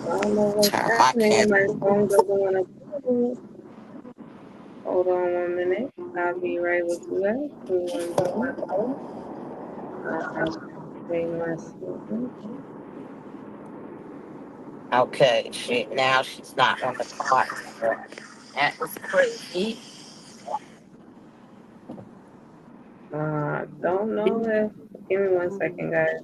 I don't know what's Turn my happening. My camera. phone doesn't want to play. Hold on 1 minute. I'll be right with you guys. Give me 1 minute. Play my song. Okay, now she's not on the clock. That was crazy. Don't know if. Give me 1 second, guys.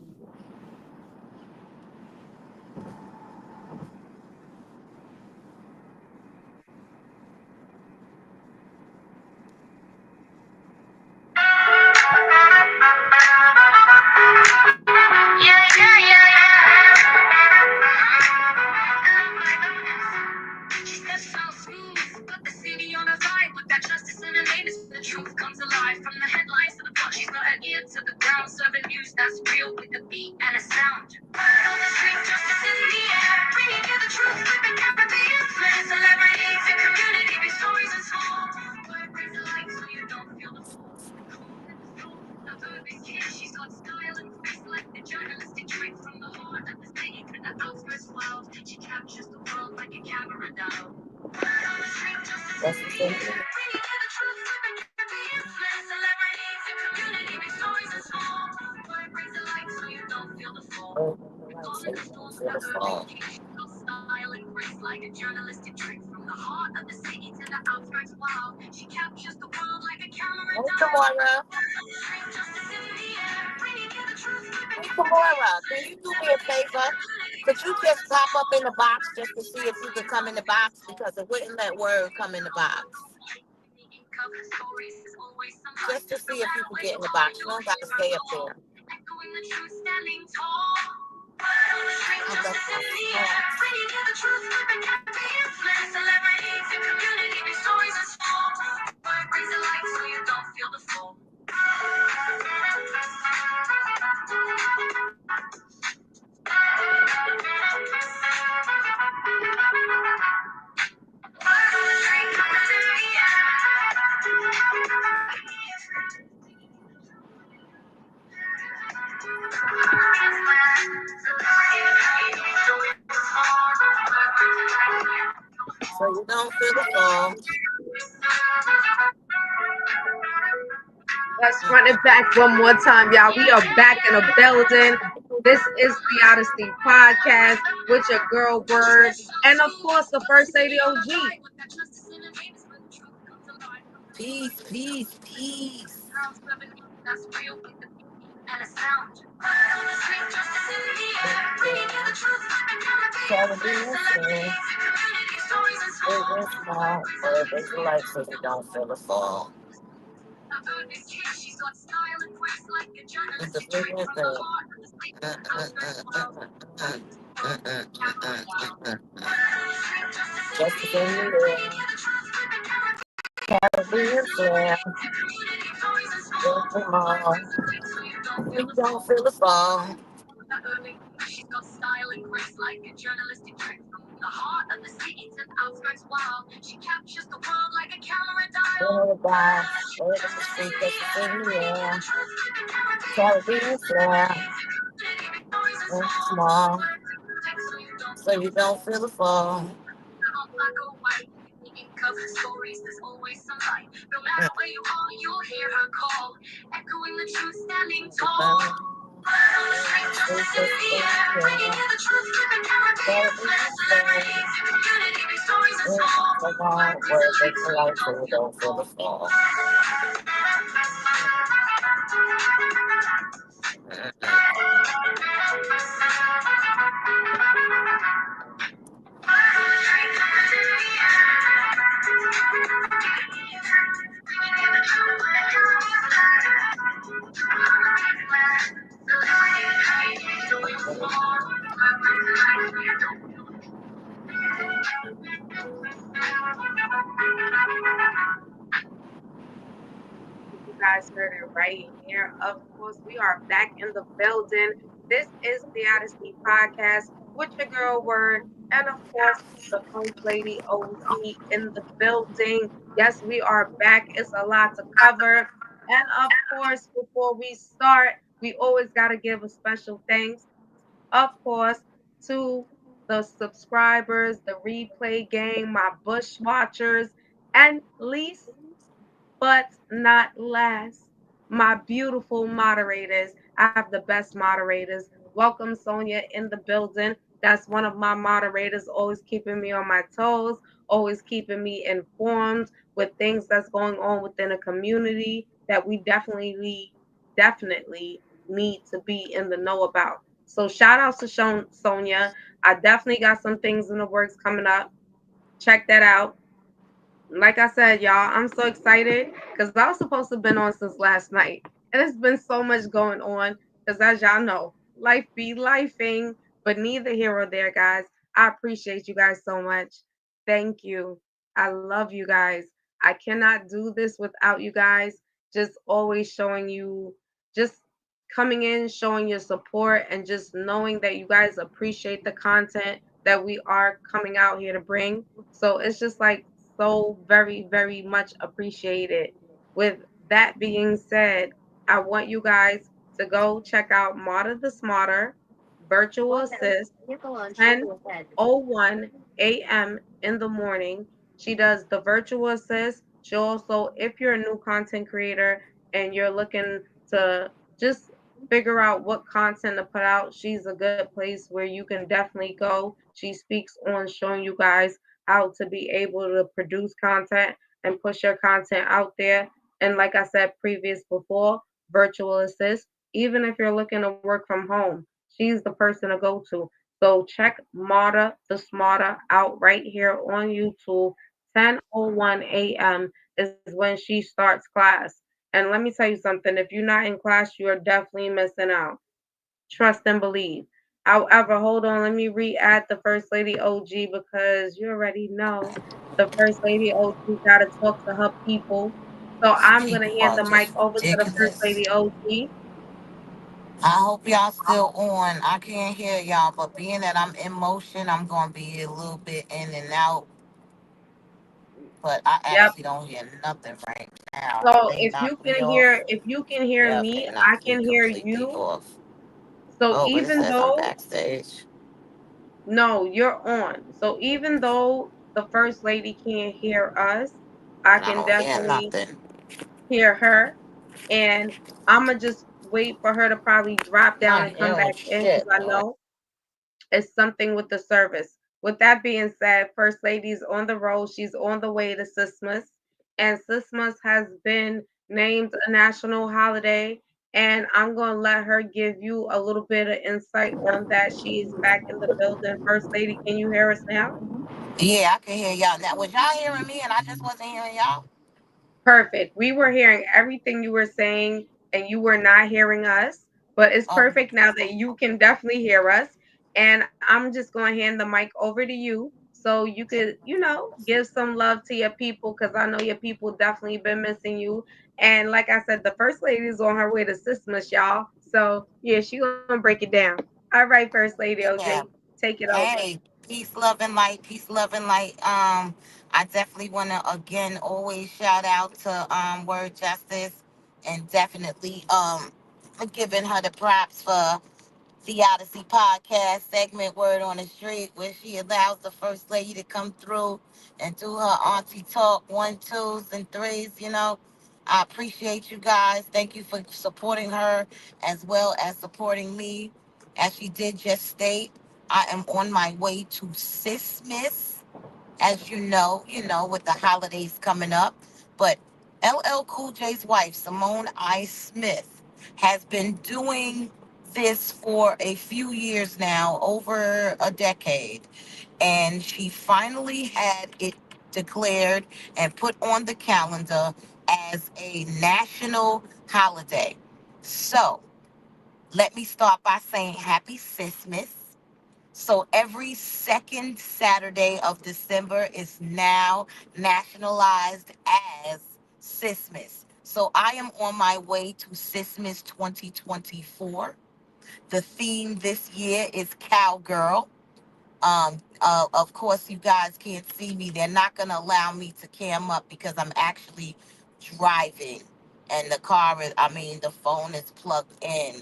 That's the thing. Oh, the lights so you don't feel the fall. Hey, Kamara. Hey, Kamara, can you do me a favor? Could you just pop up in the box just to see if you could come in the box? Because it wouldn't let word come in the box. Just to see if you could get in the box. You don't got to stay up there. I left my snacks. So you don't feel the fall. Let's run it back one more time, y'all. We are back in the building. This is the Odyssey Podcast with your girl Word, and of course the first lady OG. Peace, peace, peace. Caribbean friend. It was small, but it was light so you don't feel the fall. It's a brilliant thing. Just in the air. Caribbean friend. It's small, so you don't feel the fall. Everybody, in the street, just in the air. Caribbean friend. It's small, so you don't feel the fall. Come on, where they can like so you don't feel the fall. You guys heard it right here. Of course, we are back in the building. This is the Odyssey Podcast with your girl Word, and of course, the first lady OG in the building. Yes, we are back. It's a lot to cover. And of course, before we start, we always got to give a special thanks, of course, to the subscribers, the replay gang, my bush watchers, and least but not last, my beautiful moderators. I have the best moderators. Welcome, Sonia, in the building. That's one of my moderators, always keeping me on my toes, always keeping me informed with things that's going on within a community that we definitely need to be in the know about. So shout out to Sonia. I definitely got some things in the works coming up. Check that out. Like I said, y'all, I'm so excited because I was supposed to have been on since last night. And it's been so much going on because, as y'all know, life be lifing, but neither here or there, guys. I appreciate you guys so much. Thank you. I love you guys. I cannot do this without you guys. Just always showing you, just coming in, showing your support, and just knowing that you guys appreciate the content that we are coming out here to bring. So it's just like so very much appreciated. With that being said, I want you guys to go check out Marta the Smarter Virtual Assist 10:01 a.m. in the morning. She does the virtual assist. She also, if you're a new content creator and you're looking to just figure out what content to put out, she's a good place where you can definitely go. She speaks on showing you guys how to be able to produce content and push your content out there. And like I said previous before, virtual assist, even if you're looking to work from home, she's the person to go to. So check Marta the Smarter out right here on YouTube. 10:01 a.m. is when she starts class. And let me tell you something, if you're not in class, you are definitely missing out. Trust and believe. However, hold on, let me re-add the First Lady OG because you already know the First Lady OG got to talk to her people. So These I'm going to people hand are the mic just over to the First ridiculous. Lady OG. I hope y'all still on. I can't hear y'all, but being that I'm in motion, I'm gonna be a little bit in and out. But I Yep. actually don't hear nothing right now. So They knocked me if off. you can hear Yeah, me, they I knocked me can hear completely you. off. So Oh, but it even says I'm though backstage. no, you're on. So even though the First Lady can't hear us, I And I can don't hear definitely nothing. hear her. And I'm gonna just wait for her to probably drop I'm down not and come hearing back in because shit, I man. know it's something with the service. With that being said, First Lady's on the road. She's on the way to Christmas, and Christmas has been named a national holiday. And I'm gonna let her give you a little bit of insight on that. She's back in the building. First Lady, can you hear us now? Yeah, I can hear y'all now. Was y'all hearing me and I just wasn't hearing y'all? Perfect. We were hearing everything you were saying, and you were not hearing us. But it's Oh, perfect now that you can definitely hear us. And I'm just going to hand the mic over to you so you could, give some love to your people because I know your people definitely been missing you. And like I said, the first lady is on her way to Christmas, y'all. So yeah, she gonna break it down. All right, First Lady OJ, yeah. take it over. Hey, peace, love, and light. Peace, love, and light. I definitely want to again always shout out to Word Justice, and definitely for giving her the props for the Odyssey podcast segment, Word on the Street, where she allows the first lady to come through and do her auntie talk, one, twos, and threes. I appreciate you guys. Thank you for supporting her as well as supporting me. As she did just state, I am on my way to Sismas, as with the holidays coming up. But LL Cool J's wife, Simone I. Smith, has been doing this for a few years now, over a decade. And she finally had it declared and put on the calendar as a national holiday. So let me start by saying Happy Sismas. So every second Saturday of December is now nationalized as Sismas. So I am on my way to Sismas 2024. The theme this year is cowgirl. Of course, you guys can't see me. They're not going to allow me to cam up because I'm actually driving, and the phone is plugged in.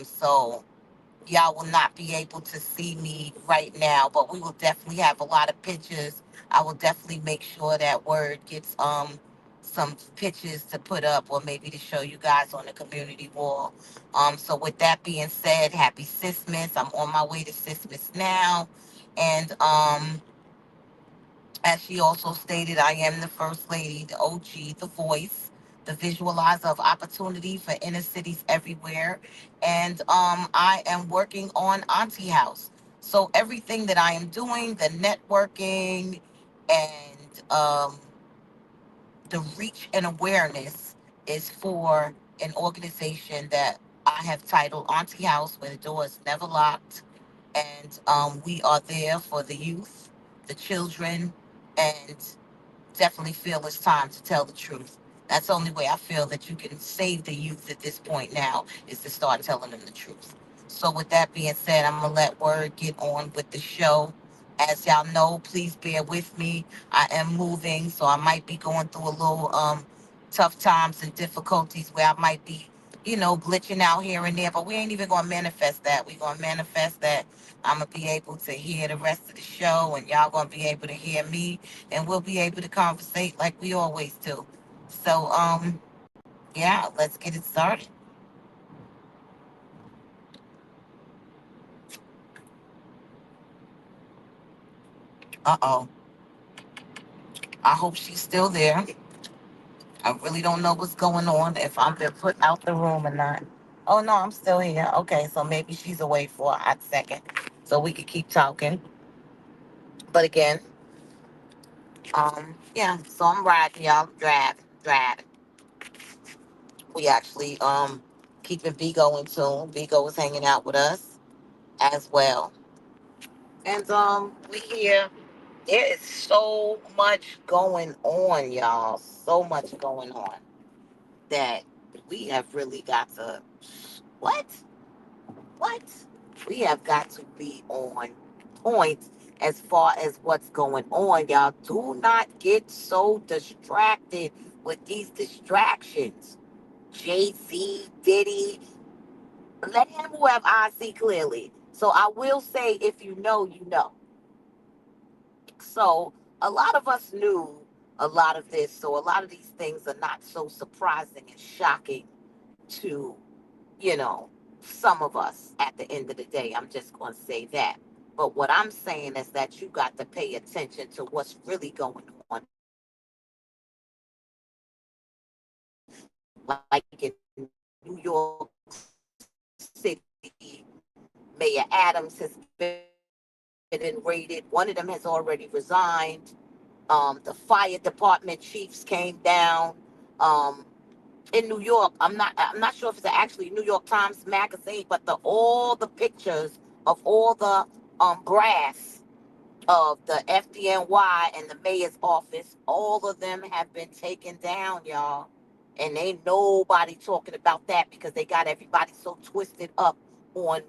So y'all will not be able to see me right now, but we will definitely have a lot of pictures. I will definitely make sure that Word gets some pictures to put up, or maybe to show you guys on the community wall. So with that being said, happy Sismas. I'm on my way to Sismas now. And as she also stated, I am the First Lady, the OG, the voice, the visualizer of opportunity for inner cities everywhere. And I am working on Auntie House. So everything that I am doing, the networking and the reach and awareness, is for an organization that I have titled Auntie House, where the door is never locked. And we are there for the youth, the children, and definitely feel it's time to tell the truth. That's the only way I feel that you can save the youth at this point now, is to start telling them the truth. So with that being said, I'm gonna let Word get on with the show. As y'all know, please bear with me. I am moving, so I might be going through a little tough times and difficulties where I might be, glitching out here and there. But we ain't even gonna manifest that. We gonna manifest that I'm gonna be able to hear the rest of the show, and y'all gonna be able to hear me, and we'll be able to conversate like we always do. So, yeah, let's get it started. Uh oh. I hope she's still there. I really don't know what's going on, if I'm been put out the room or not. Oh no, I'm still here. Okay, so maybe she's away for a hot second. So we could keep talking. But again, yeah, so I'm riding, y'all. Driving. We actually keeping Vigo in tune. Vigo is hanging out with us as well. And we here. There is so much going on, y'all. So much going on that we have really got to, what? What? We have got to be on point as far as what's going on, y'all. Do not get so distracted with these distractions. Jay-Z, Diddy, let him who have eyes see clearly. So I will say, if you know, you know. So a lot of us knew a lot of this. So a lot of these things are not so surprising and shocking to, some of us at the end of the day. I'm just going to say that. But what I'm saying is that you got to pay attention to what's really going on. Like in New York City, Mayor Adams has been raided. One of them has already resigned. The fire department chiefs came down. Um, in New York, I'm not sure if it's actually New York Times Magazine, but all the pictures of all the brass of the FDNY and the mayor's office, all of them have been taken down, y'all. And ain't nobody talking about that because they got everybody so twisted up on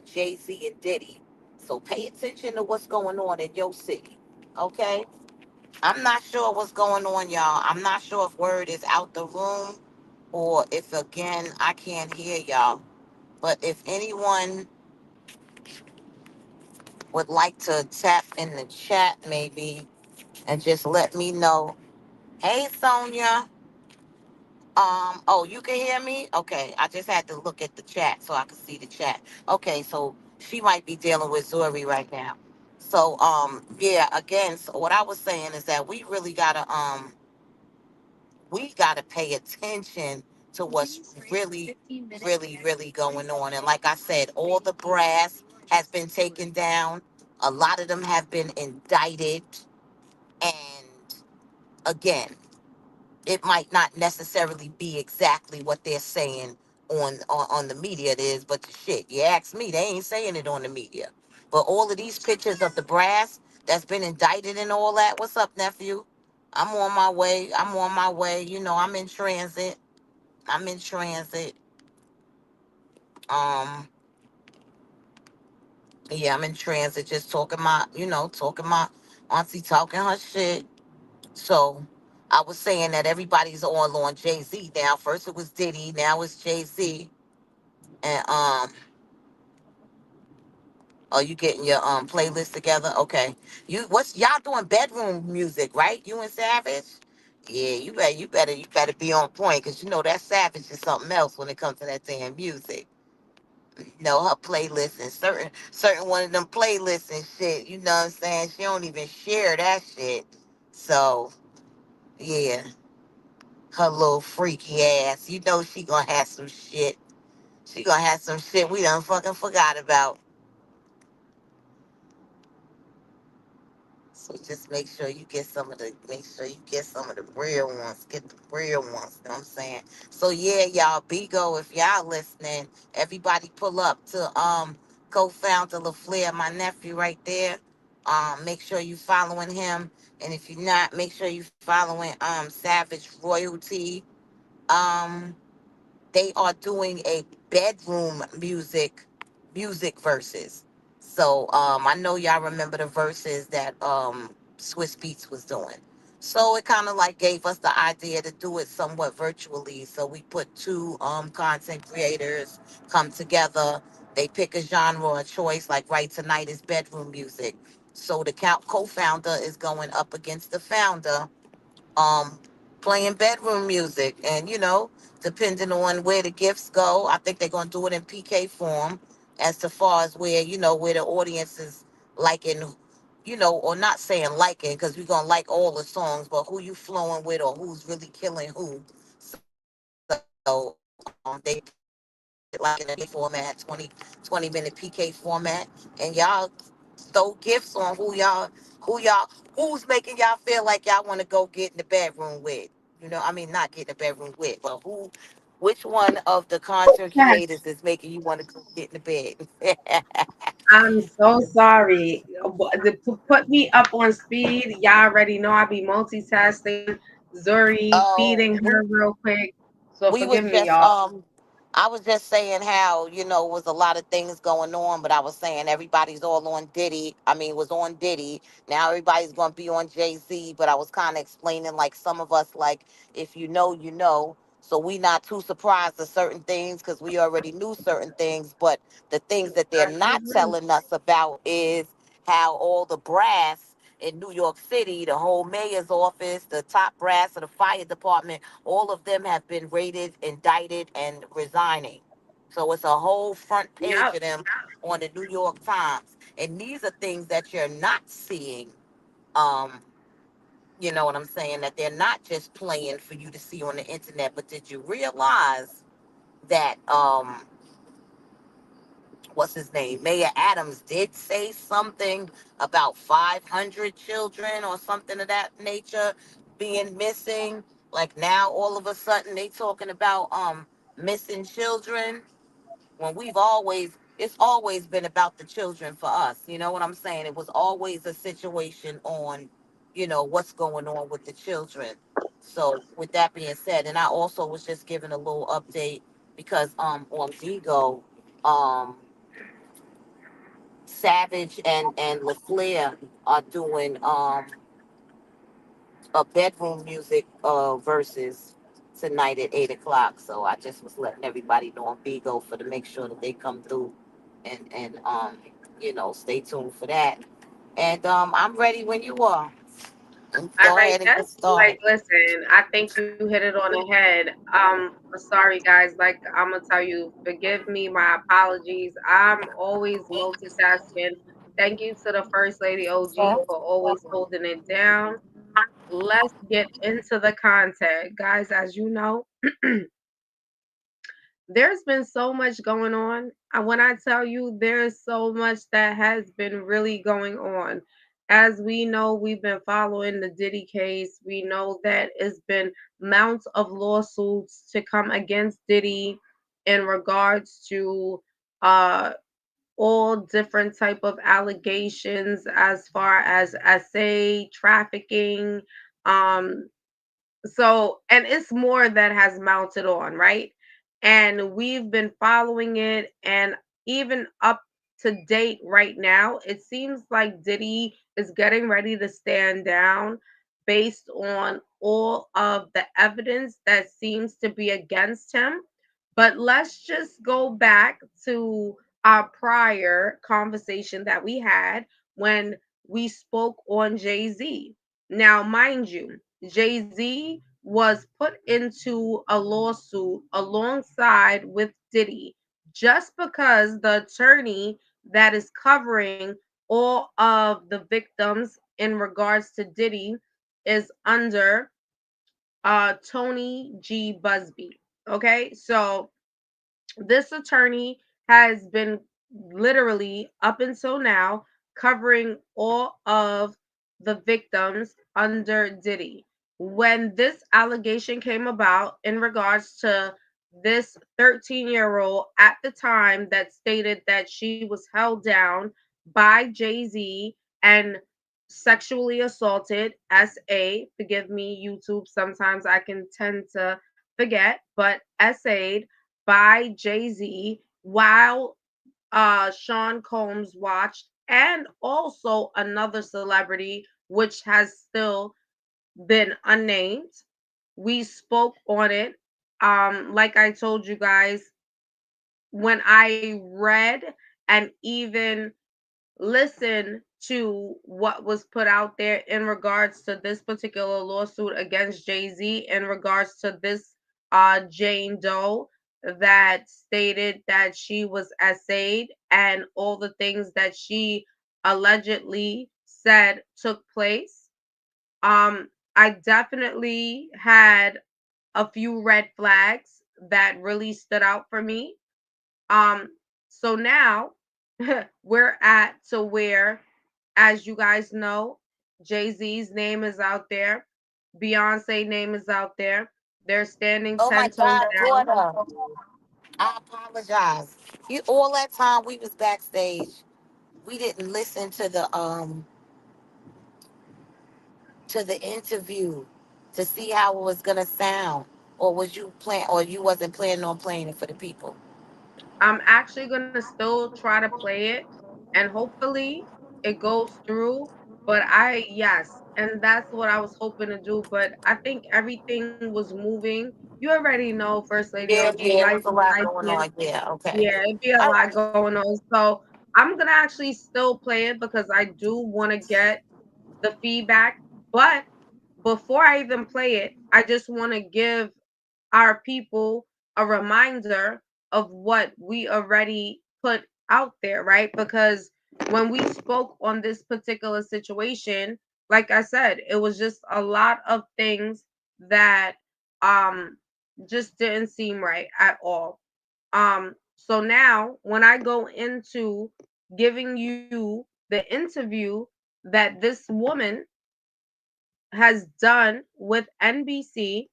Jay-Z and Diddy. So pay attention to what's going on in your city. Okay? I'm not sure what's going on, y'all. I'm not sure if Word is out the room, or if again I can't hear y'all. But if anyone would like to tap in the chat maybe and just let me know. Hey Sonia. Oh, you can hear me? Okay. I just had to look at the chat so I could see the chat. Okay, so she might be dealing with Zuri right now. So yeah, again, so what I was saying is that we gotta pay attention to what's really going on. And like I said, all the brass has been taken down. A lot of them have been indicted. And again, it might not necessarily be exactly what they're saying on the media it is, but shit, you ask me, they ain't saying it on the media. But all of these pictures of the brass that's been indicted and all that, what's up, nephew? I'm on my way. I'm in transit. I'm in transit. Um, yeah, I'm in transit, just talking my auntie talking her shit. So I was saying that everybody's all on Jay-Z now. First it was Diddy, now it's Jay-Z. And Oh, you getting your playlist together? Okay. What's y'all doing bedroom music, right? You and Savage? Yeah, you better be on point because you know that Savage is something else when it comes to that damn music. You know her playlist and certain one of them playlists and shit. You know what I'm saying? She don't even share that shit. So yeah, her little freaky ass. You know she gonna have some shit. She gonna have some shit we done fucking forgot about. So just make sure you get some of the real ones. Get the real ones. You know what I'm saying? So yeah, y'all, Bigo, if y'all listening, everybody pull up to co-founder LaFleur, my nephew right there. Make sure you following him. And if you're not, make sure you following Savage Royalty. Um they are doing a bedroom music verses. So I know y'all remember the verses that Swiss Beats was doing. So it kind of like gave us the idea to do it somewhat virtually. So we put two content creators come together. They pick a genre or choice, like right tonight is bedroom music. So the co-founder is going up against the founder, um playing bedroom music, and depending on where the gifts go, I think they're going to do it in PK form, as to far as where the audience is liking, or not saying liking, because we're going to like all the songs, but who you flowing with or who's really killing who. So they put it like in a PK format, 20 minute PK format, and y'all throw gifts on who's making y'all feel like y'all want to go get in the bedroom with. I mean, not get in the bedroom with, but which one of the content Yes, creators is making you want to go get in the bed? I'm so sorry. Put me up on speed. Y'all already know I be multitasking. Zuri feeding Oh, her real quick. So we forgive was me, just y'all. I was just saying how was a lot of things going on, but I was saying everybody's all on Diddy. I mean, was on Diddy. Now everybody's going to be on Jay-Z, but I was kind of explaining, like, some of us, like, if you know, you know. So we not too surprised at certain things because we already knew certain things, but the things that they're I sure not do. telling us about is how all the brass in New York City, the whole mayor's office, the top brass of the fire department, all of them have been raided, indicted, and resigning. So it's a whole front page Yep. of them on the New York Times. And these are things that you're not seeing. Um, you know what I'm saying? That they're not just playing for you to see on the internet. But did you realize that what's his name? Mayor Adams did say something about 500 children or something of that nature being missing. Like now, all of a sudden, they talking about missing children when it's always been about the children for us. You know what I'm saying? It was always a situation on, what's going on with the children. So with that being said, and I also was just giving a little update because on Vigo, um Savage and LaFleur are doing a bedroom music verses tonight at 8 o'clock. So I just was letting everybody know on Bigo for to make sure that they come through and stay tuned for that. And I'm ready when you are. Let's All go right, ahead and that's get started. like, listen, I think you hit it on the head. Sorry guys, like I'm gonna tell you, forgive me, my apologies. I'm always multitasking. Thank you to the First Lady OG for always holding it down. Let's get into the content. Guys, as you know, there's been so much going on. And when I tell you there's so much that has been really going on, as we know, we've been following the Diddy case. We know that it's been mounts of lawsuits to come against Diddy in regards to uh all different type of allegations as far as SA trafficking, um and it's more that has mounted on, right? And we've been following it, and even up to date right now, it seems like Diddy is getting ready to stand down based on all of the evidence that seems to be against him. But let's just go back to prior conversation that we had when we spoke on Jay-Z. Now, mind you, Jay-Z was put into a lawsuit alongside with Diddy just because the attorney that is covering all of the victims in regards to Diddy is under Tony G. Busby. Okay, so this attorney has been literally up until now covering all of the victims under Diddy. When this allegation came about in regards to this 13-year-old at the time that stated that she was held down by Jay-Z and sexually assaulted, SA, forgive me, YouTube, sometimes I can tend to forget, but SA'd by Jay-Z while Sean Combs watched, and also another celebrity which has still been unnamed. We spoke on it. Like I told you guys, when I read and even listen to what was put out there in regards to this particular lawsuit against Jay-Z in regards to this Jane Doe that stated that she was essayed and all the things that she allegedly said took place. I definitely had a few red flags that really stood out for me. um, so now we're at to where, as you guys know, Jay-Z's name is out there, Beyonce name is out there. They're standing Oh my 10 toes God, down. daughter. I apologize. You all that time we was backstage, we didn't listen to the interview to see how it was gonna sound. Or was you plan or you wasn't planning on playing it for the people? I'm actually going to still try to play it and hopefully it goes through. But yes, and that's what I was hoping to do. But I think everything was moving. You already know, First Lady Yeah, OG, yeah, it life was a is lot life. going on. Yeah, okay. Yeah, it'd be a All lot right. going on. So I'm gonna actually still play it because I do want to get the feedback. But before I even play it, I just want to give our people a reminder of what we already put out there, right? Because when we spoke on this particular situation, like I said, it was just a lot of things that um just didn't seem right at all. So now when I go into giving you the interview that this woman has done with NBC,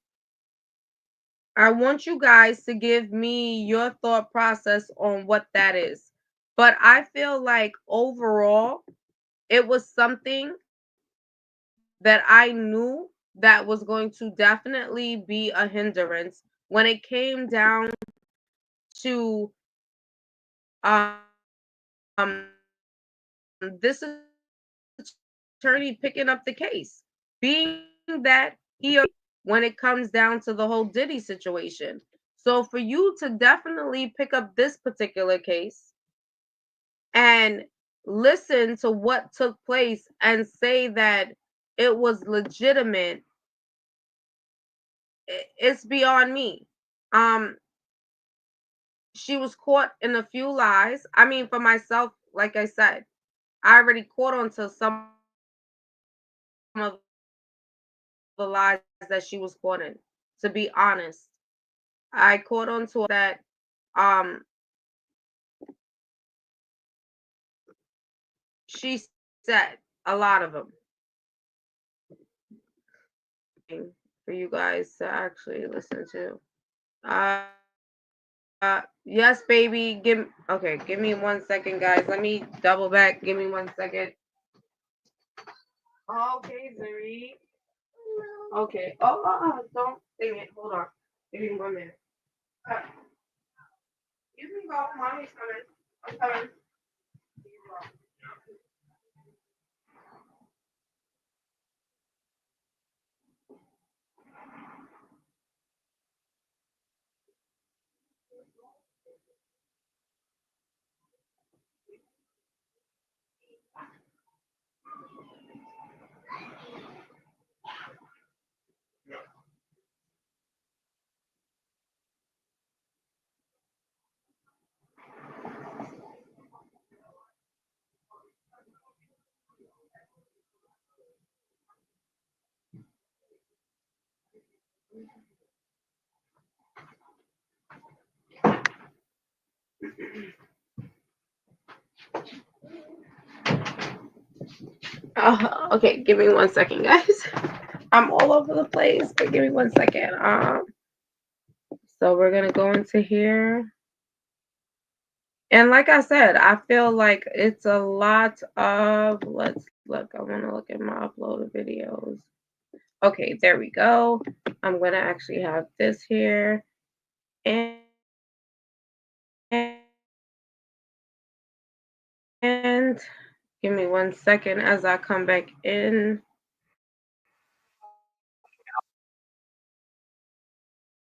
I want you guys to give me your thought process on what that is. But I feel like overall, it was something that I knew that was going to definitely be a hindrance when it came down to this attorney picking up the case, being that he already when it comes down to the whole Diddy situation. So for you to definitely pick up this particular case and listen to what took place and say that it was legitimate, it's beyond me. Um, she was caught in a few lies. I mean, for myself, like I said, I already caught on to some of the lies that she was caught in. To be honest, I caught on to a lot of things that um she said, a lot of them. For you guys to actually listen to. Yes, baby. Okay, give me 1 second, guys. Let me double back. Give me 1 second. Okay, Zuri. Okay. Don't sing it. Hold on. Give me 1 minute. Uh, you can go. Mommy's coming. I'm coming. Okay, give me 1 second, guys. I'm all over the place, but give me 1 second. So we're gonna go into here. And like I said, I feel like it's a lot of, let's look, I want to look at my uploaded videos. Okay, there we go. I'm going to actually have this here. And give me 1 second as I come back in.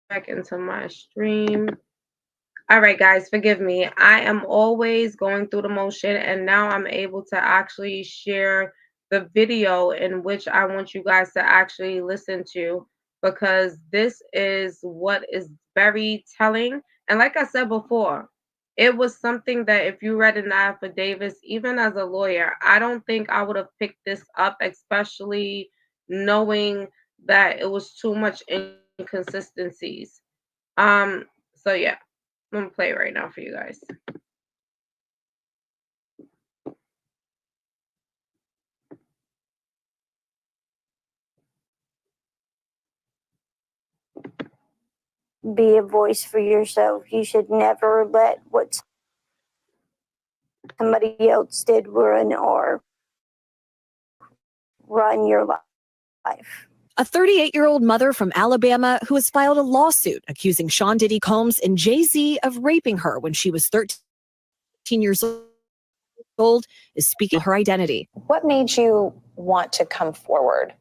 Back into my stream. All right, guys, forgive me. I am always going through the motion, and now I'm able to actually share the video in which I want you guys to actually listen to, because this is what is very telling. And like I said before, it was something that if you read in the affidavits, even as a lawyer, I don't think I would have picked this up, especially knowing that it was too much inconsistencies. So yeah. I'm gonna play it right now for you guys. Be a voice for yourself. You should never let what somebody else did ruin or run your life. A 38-year-old mother from Alabama who has filed a lawsuit accusing Sean Diddy Combs and Jay-Z of raping her when she was 13 years old is speaking her identity. What made you want to come forward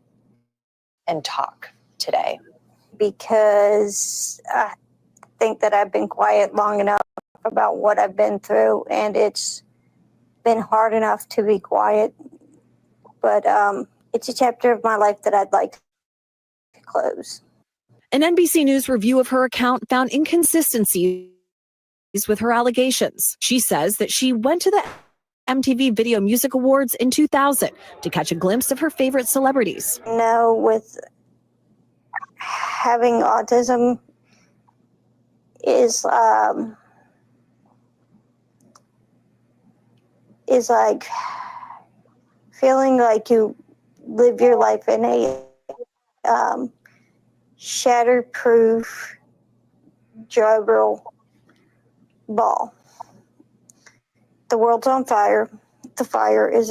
and talk today? Because I think that I've been quiet long enough about what I've been through, and it's been hard enough to be quiet. But it's a chapter of my life that I'd like to close. An NBC News review of her account found inconsistencies with her allegations. She says that she went to the MTV Video Music Awards in 2000 to catch a glimpse of her favorite celebrities. No, with having autism is like feeling like you live your life in a shatterproof drywall ball. The world's on fire. The fire is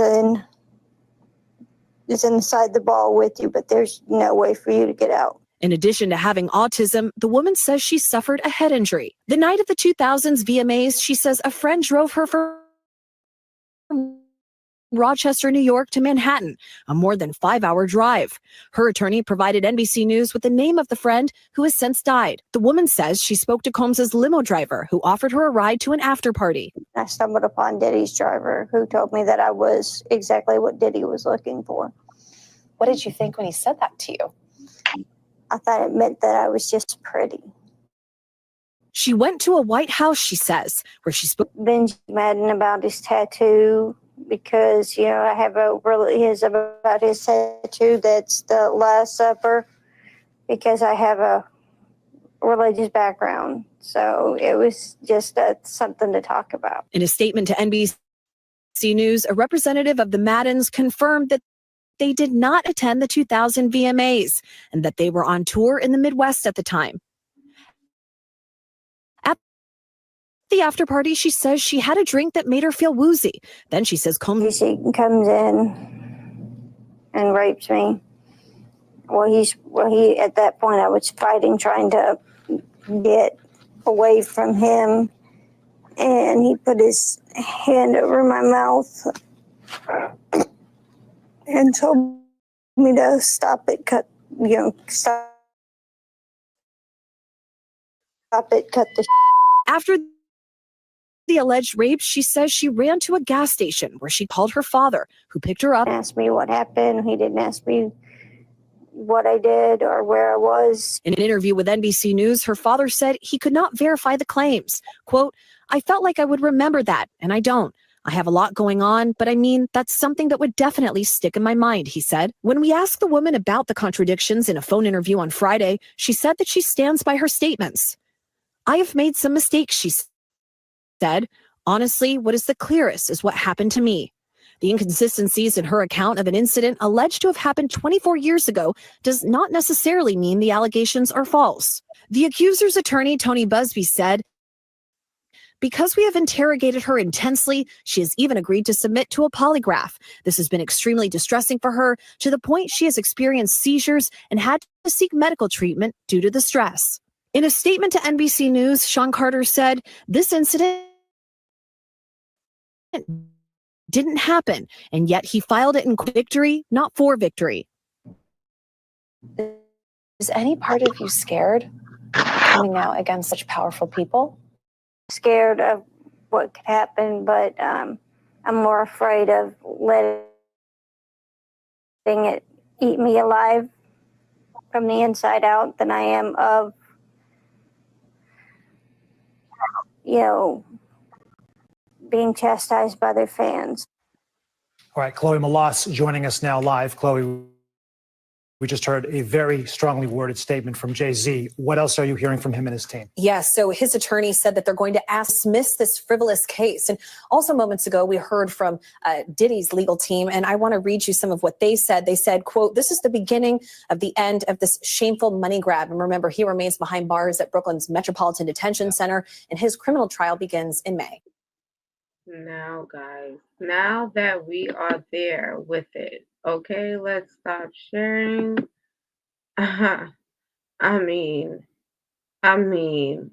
inside the ball with you, but there's no way for you to get out. In addition to having autism, the woman says she suffered a head injury. The night of the 2000s VMAs, she says a friend drove her from Rochester, New York to Manhattan, a more than 5-hour drive. Her attorney provided NBC News with the name of the friend who has since died. The woman says she spoke to Combs's limo driver who offered her a ride to an after party. I stumbled upon Diddy's driver who told me that I was exactly what Diddy was looking for. What did you think when he said that to you? I thought it meant that I was just pretty. She went to a White House, she says, where she spoke. Benji Madden about his tattoo because, I have about his tattoo that's the Last Supper because I have a religious background. So it was just something to talk about. In a statement to NBC News, a representative of the Maddens confirmed that they did not attend the 2000 VMAs and that they were on tour in the Midwest at the time. At the after party, she says she had a drink that made her feel woozy. Then she says Combs comes in and rapes me. He at that point I was fighting, trying to get away from him, and he put his hand over my mouth and told me to stop it, cut the. After the alleged rape, she says she ran to a gas station where she called her father, who picked her up. Asked me what happened. He didn't ask me what I did or where I was. In an interview with NBC News, her father said he could not verify the claims. Quote, "I felt like I would remember that, and I don't. I have a lot going on, but I mean, that's something that would definitely stick in my mind, he said. When we asked the woman about the contradictions in a phone interview on Friday, she said that she stands by her statements. I have made some mistakes, she said. Honestly, what is the clearest is what happened to me. The inconsistencies in her account of an incident alleged to have happened 24 years ago does not necessarily mean the allegations are false. The accuser's attorney, Tony Busby, said, because we have interrogated her intensely, she has even agreed to submit to a polygraph. This has been extremely distressing for her to the point she has experienced seizures and had to seek medical treatment due to the stress. In a statement to NBC News, Sean Carter said, "This incident didn't happen, and yet he filed it in victory, not for victory." Is any part of you scared coming out against such powerful people? Scared of what could happen, but I'm more afraid of letting it eat me alive from the inside out than I am of, you know, being chastised by their fans. All right, Chloe Malas joining us now live. Chloe, we just heard a very strongly worded statement from Jay-Z. What else are you hearing from him and his team? Yes, so his attorney said that they're going to dismiss this frivolous case. And also moments ago, we heard from Diddy's legal team, and I want to read you some of what they said. They said, quote, "This is the beginning of the end of this shameful money grab." And remember, he remains behind bars at Brooklyn's Metropolitan Detention Center, and his criminal trial begins in May. Now, guys, now that we are there with it, okay, let's stop sharing. I mean, I mean,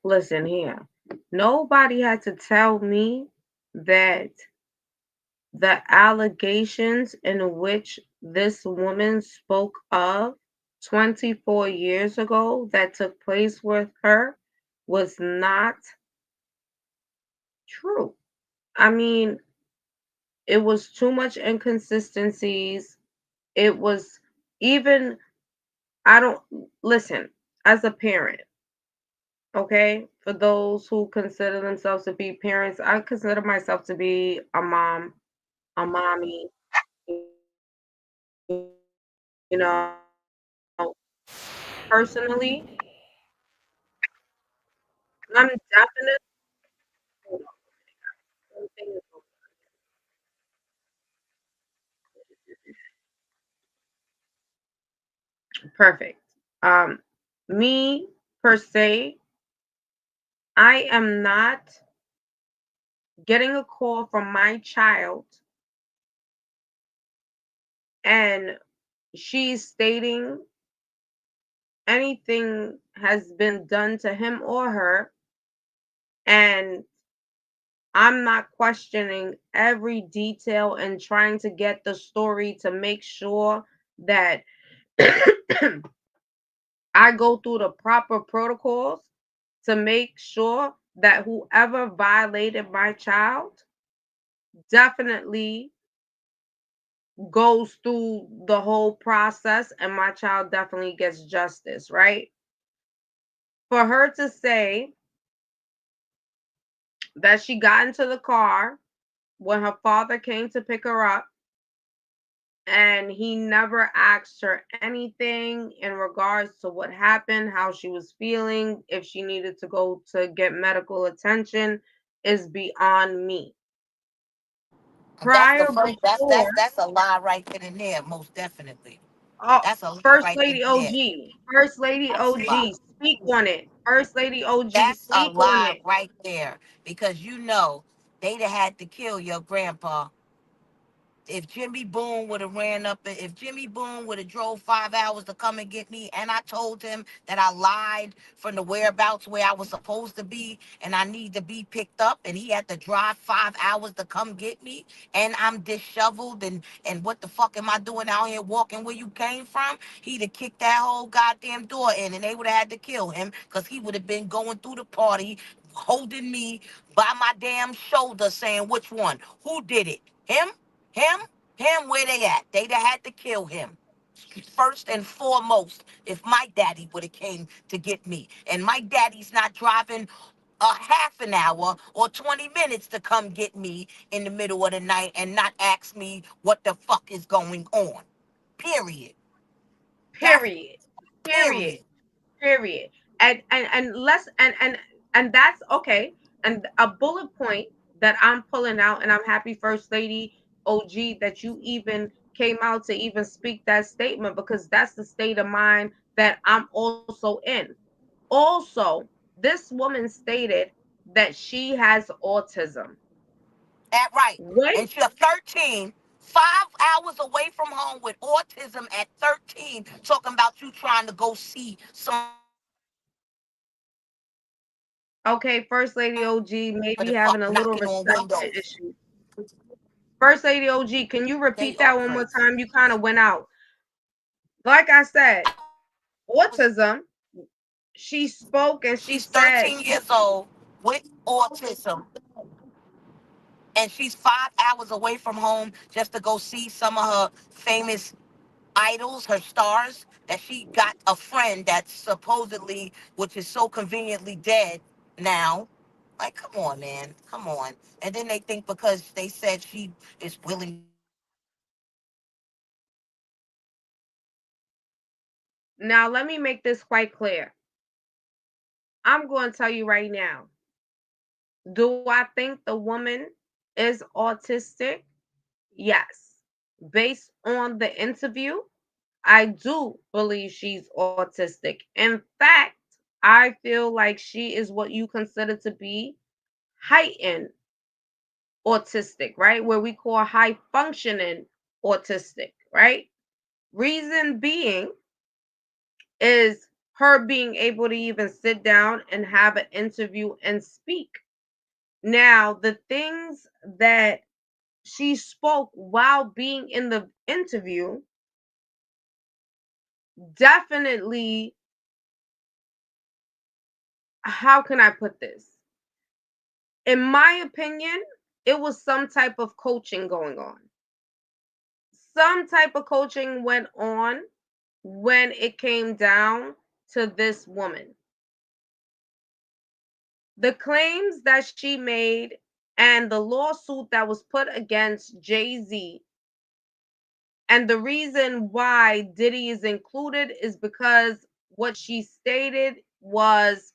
listen here. Nobody had to tell me that the allegations in which this woman spoke of 24 years ago that took place with her was not true. I mean, it was too much inconsistencies. It was even, I don't, listen, as a parent, okay, for those who consider themselves to be parents, I consider myself to be a mom, a mommy, you know, personally, I'm definitely perfect. Um, Me per se, I am not getting a call from my child and she's stating anything has been done to him or her, and I'm not questioning every detail and trying to get the story to make sure that I go through the proper protocols to make sure that whoever violated my child definitely goes through the whole process and my child definitely gets justice, right? For her to say that she got into the car when her father came to pick her up and he never asked her anything in regards to what happened, how she was feeling, if she needed to go to get medical attention, is beyond me. And that's the Prior first. before, That's a lie right then and there. Most definitely. oh, That's a lie First right then Lady and there. OG, First Lady That's a lie. OG, speak on it. First Lady OG, That's a speak on lie it. right there. Because you know they'd have had to kill your grandpa if Jimmy Boone would have ran up, if Jimmy Boone would have drove 5 hours to come and get me, and I told him that I lied from the whereabouts where I was supposed to be, and I need to be picked up, and he had to drive 5 hours to come get me, and I'm disheveled, and what the fuck am I doing out here walking where you came from? He'd have kicked that whole goddamn door in, and they would have had to kill him, because he would have been going through the party, holding me by my damn shoulder, saying, which one? Who did it? Him? Him, where they at? They'd have had to kill him. First and foremost, if my daddy would have came to get me. And my daddy's not driving a half an hour or 20 minutes to come get me in the middle of the night and not ask me what the fuck is going on. Period. That's Period. Period. period. Period. And let's and that's okay. And a bullet point that I'm pulling out, and I'm happy, First Lady OG, that you even came out to even speak that statement, because that's the state of mind that I'm also in. Also, this woman stated that she has autism. That right. When, And you're 13, 5 hours away from home with autism at 13, talking about you trying to go see some of the fucking okay, First Lady OG may be knocking having a on little windows. reception issue. First Lady OG, can you They repeat are that one more crazy. time? You kind of went out. Like I said, autism. She spoke and she She's said 13 she, years old with autism, and she's 5 hours away from home just to go see some of her famous idols, her stars. That she got a friend that's supposedly, which is so conveniently dead now. Like, come on, man, come on. And then they think because they said she is willing to go see some of her famous idols that she can just go see them. now let me make this quite clear. I'm going to tell you right now. Do I think the woman is autistic? Yes. Based on the interview, I do believe she's autistic. In fact, I feel like she is what you consider to be heightened autistic, right? Where we call high functioning autistic, right? Reason being is her being able to even sit down and have an interview and speak. Now, the things that she spoke while being in the interview definitely, how can I put this? In my opinion, it was some type of coaching going on. Some type of coaching went on when it came down to this woman. The claims that she made and the lawsuit that was put against Jay Z, and the reason why Diddy is included is because what she stated was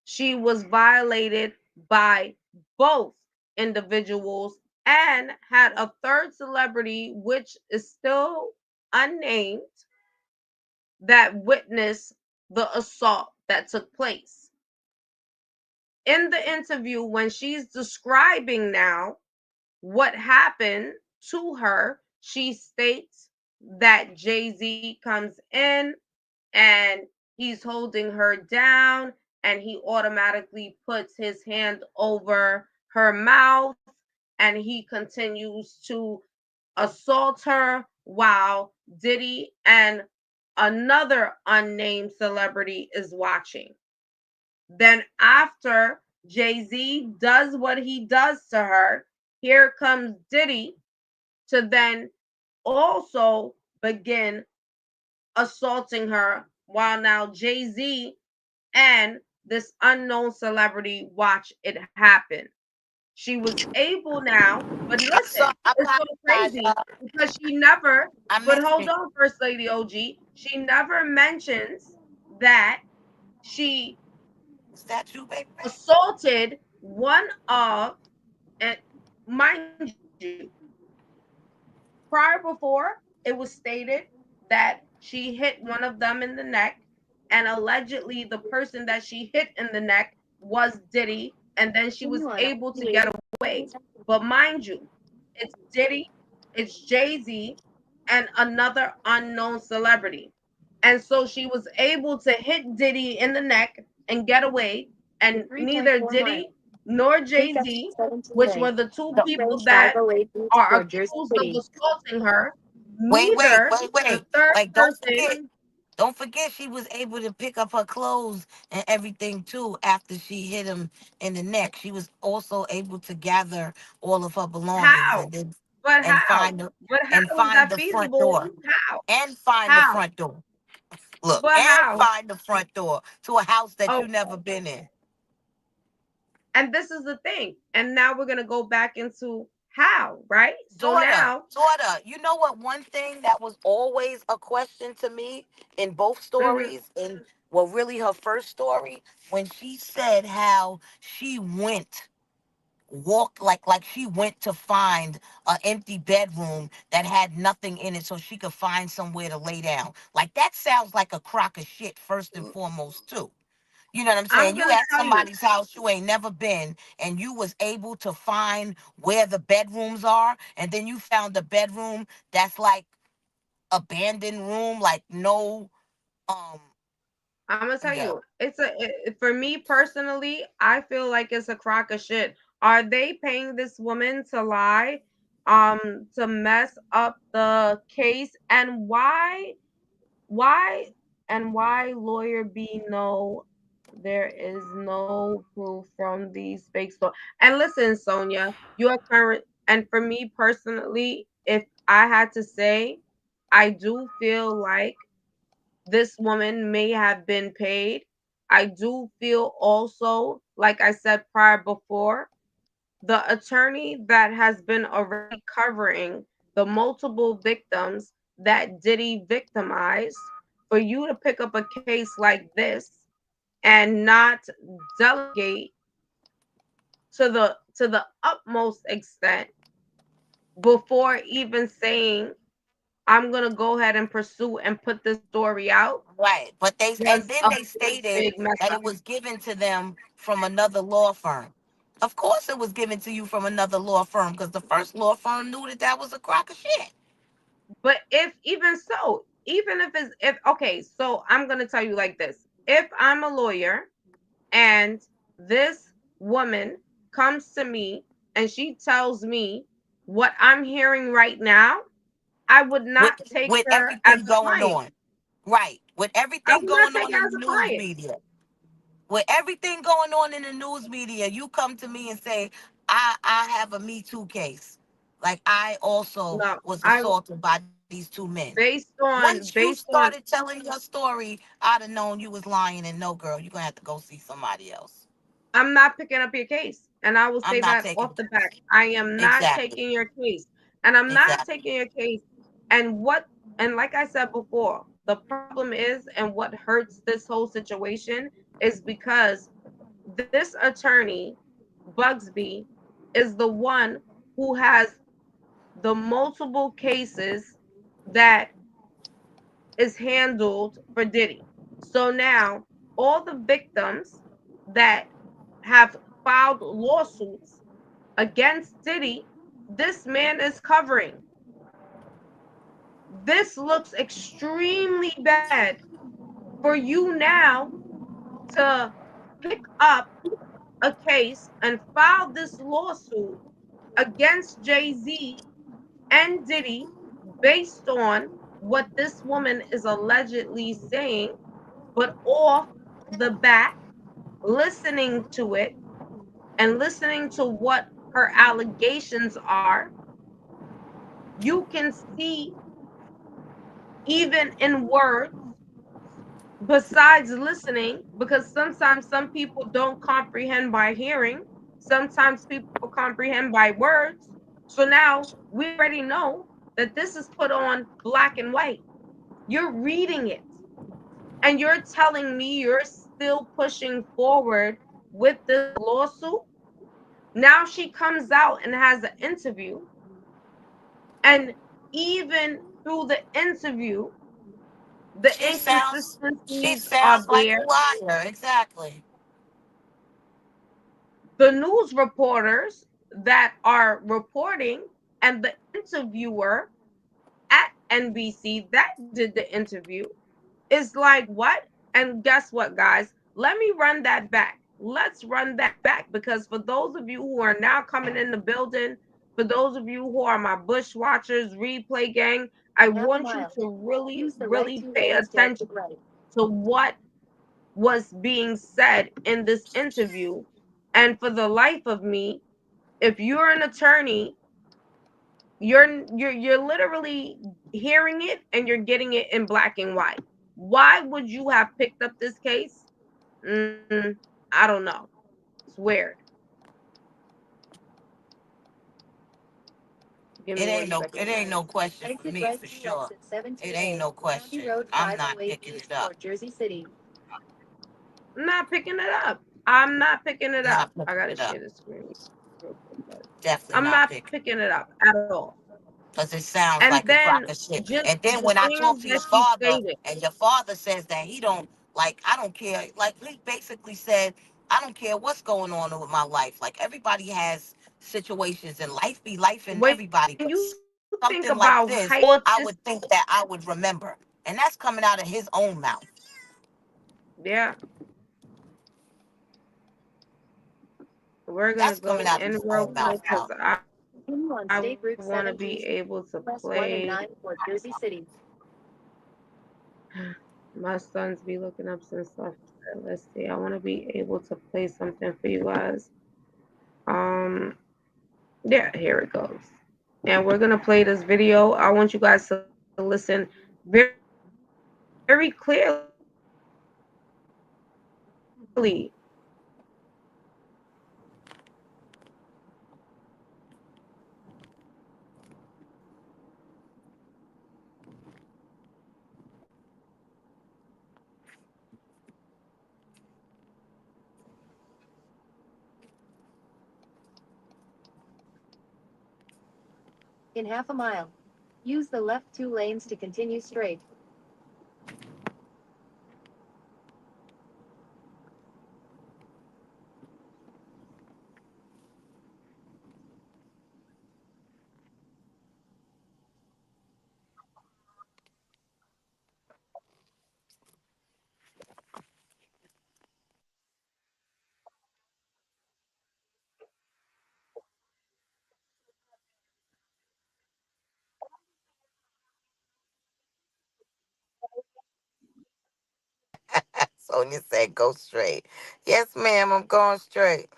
she was violated by both individuals and had a third celebrity, which is still unnamed, that witnessed the assault that took place. In the interview, when she's describing now what happened to her, she states that Jay Z comes in and he's holding her down and he automatically puts his hand over her mouth and he continues to assault her while Diddy and another unnamed celebrity is watching. Then, after Jay Z does what he does to her, here comes Diddy to then also begin assaulting her while now Jay Z and this unknown celebrity watch it happen. She was able now, but So listen, I it's so apologize, crazy y'all. because she never, I but missed hold it. on, First Lady OG, she never mentions that she Is that you, baby? assaulted one of, and mind you, prior before, it was stated that she hit one of them in the neck, and allegedly the person that she hit in the neck was Diddy, and then she was able to get away. But mind you, it's Diddy, it's Jay Z, and another unknown celebrity. And so she was able to hit Diddy in the neck and get away, and neither Diddy nor Jay Z, which were the two No. people that are accused of assaulting her, neither the Wait. third Like, person. don't forget, she was able to pick up her clothes and everything too after she hit him in the neck. She was also able to gather all of her belongings How? and then But and how? find the But how is that front feasible? door How? and find the How? front door. Look, But and how? find the front door to a house that you Oh, never been in. And this is the thing. And now we're gonna go back into how, right? So Daughter, now, daughter, you know what? One thing that was always a question to me in both mhm, stories, and well, really her first story, when she said how she went like she went to find an empty bedroom that had nothing in it so she could find somewhere to lay down. Like that sounds like a crock of shit first and foremost too. You know what I'm I'm saying? You gonna at tell you, somebody's house you ain't never been, and you was able to find where the bedrooms are, and then you found a bedroom that's like abandoned room, like no um I'm gonna tell yo. you, for me personally, I feel like it's a crock of shit. Are they paying this woman to lie, to mess up the case? And why, and why lawyer B? No, there is no proof from these fake stores. And listen, Sonia, you are current. And for me personally, if I had to say, I do feel like this woman may have been paid. I do feel also, like I said prior before, the attorney that has been already covering the multiple victims that Diddy victimized, for you to pick up a case like this and not delegate to the utmost extent before even saying I'm gonna go ahead and pursue and put this story out Right. But they and was then a they big, stated big mess that up. it was given to them from another law firm. Of course it was given to you from another law firm because the first law firm knew that that was a crock of shit. But if even so, even if it's if okay, so I'm gonna tell you like this. If I'm a lawyer and this woman comes to me and she tells me what I'm hearing right now, I would with not take with her as everything a going client. on. Right. With I everything would not going take on her in as the a news client. media. With everything going on in the news media, you come to me and say, I have a Me Too case. Like I also No, was I assaulted by these two men. based Once on you based started on telling your story, I'd have known you was lying and no girl, you're gonna have to go see somebody else. I'm not picking up your case. And I will I'm say not that taking off the the case. back. I am not Exactly. taking your case. And I'm not Exactly. taking your case. And what, and like I said before, the problem is, and what hurts this whole situation is because this attorney, Bugsby, is the one who has the multiple cases that is handled for Diddy. So now all the victims that have filed lawsuits against Diddy, this man is covering. This looks extremely bad for you now to pick up a case and file this lawsuit against Jay Z and Diddy based on what this woman is allegedly saying, but off the back, listening to it and listening to what her allegations are, you can see even in words, besides listening, because sometimes some people don't comprehend by hearing, sometimes people comprehend by words. So now we already know that this is put on black and white. You're reading it and you're telling me you're still pushing forward with this lawsuit. Now she comes out and has an interview, and even through the interview, the She inconsistencies are sounds like a there. liar. Exactly. The news reporters that are reporting and the interviewer at NBC that did the interview is like, what? And guess what, guys? Let me run that back. Let's run that back, because for those of you who are now coming in the building, for those of you who are my Bush watchers, replay gang, I want you to really, really pay attention to what was being said in this interview. And for the life of me, if you're an attorney, you're literally hearing it and you're getting it in black and white. Why would you have picked up this case? I don't know. It's weird. Give It me ain't one no second, it ain't guys. no question for me for sure. It ain't no question. I'm not picking it up. I'm not picking it up. I'm not picking it up. Not I picking gotta it up. share the screen real quick, guys. Definitely I'm not not picking. picking it up at all. Because it sounds And like a then crock of shit. just And then the when I talk things to your that she father, stated. and your father says that he don't like, I don't care. Like he basically said, I don't care what's going on with my life. Like everybody has situations, and life be life in When you everybody. think But about something high like this, autistic, I would think that I would remember, and that's coming out of his own mouth. yeah, we're gonna That's go coming out of in his real own quick mouth, because y'all. I want to be able to play. My sons be looking up some stuff. Let's see. I want to be able to play something for you guys. Um, yeah, here it goes. And we're gonna play this video. I want you guys to listen very, very clearly. In half a mile, use the left 2 lanes to continue straight. Sonia said, "Go straight." Yes, ma'am. I'm going straight.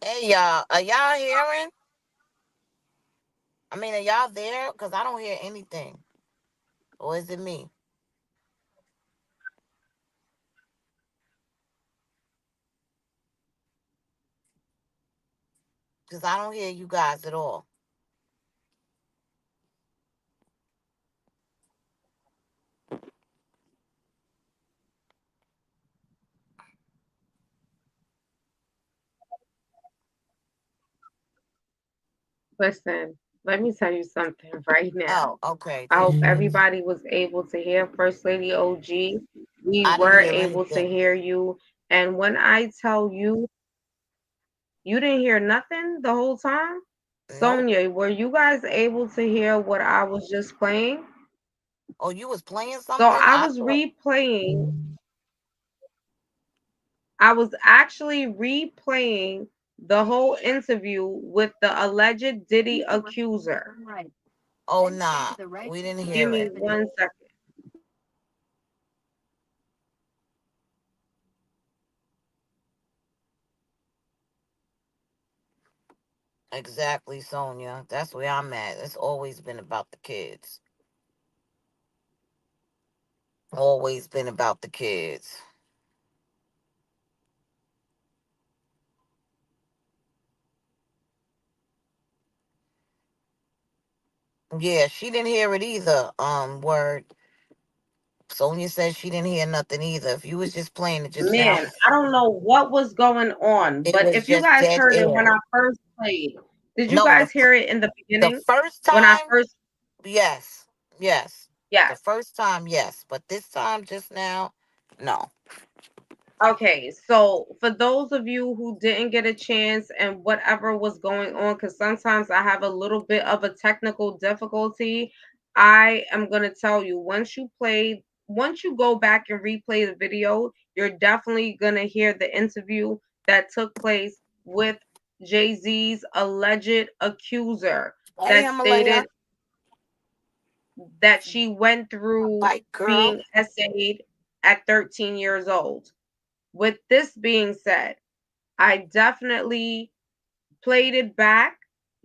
Hey y'all, are y'all hearing? I mean, are y'all there? Cause I don't hear anything. Or is it me? Cause I don't hear you guys at all. Listen, let me tell you something right now. Oh, okay. I hope Just everybody was able to hear First Lady OG. We I didn't were hear able to anything. hear you. And when I tell you, you didn't hear nothing the whole time? Nope. Sonia, were you guys able to hear what I was just playing? Oh, you was playing So something? I I was thought. replaying, I was actually replaying the whole interview with the alleged Diddy accuser. Oh nah, we didn't Give hear me it. 1 second. Exactly, Sonia. That's where I'm at. It's always been about the kids. Always been about the kids. Yeah, she didn't hear it either. Word. Sonia said she didn't hear nothing either. If you was just playing it just now, Man, I don't know what was going on, it but was if you just guys dead heard it when air. I first played, did you No, guys hear it in the the beginning? first When I time, first, yes, yes. The yes. first time, yes, but this time, just now, no. Okay, so for those of you who didn't get a chance and whatever was going on, because sometimes I have a little bit of a technical difficulty, I am going to tell you once you go back and replay the video, you're definitely going to hear the interview that took place with Jay Z's alleged accuser Hey, that Himalaya, stated that she went through bike girl. being essayed at 13 years old. With this being said, I definitely played it back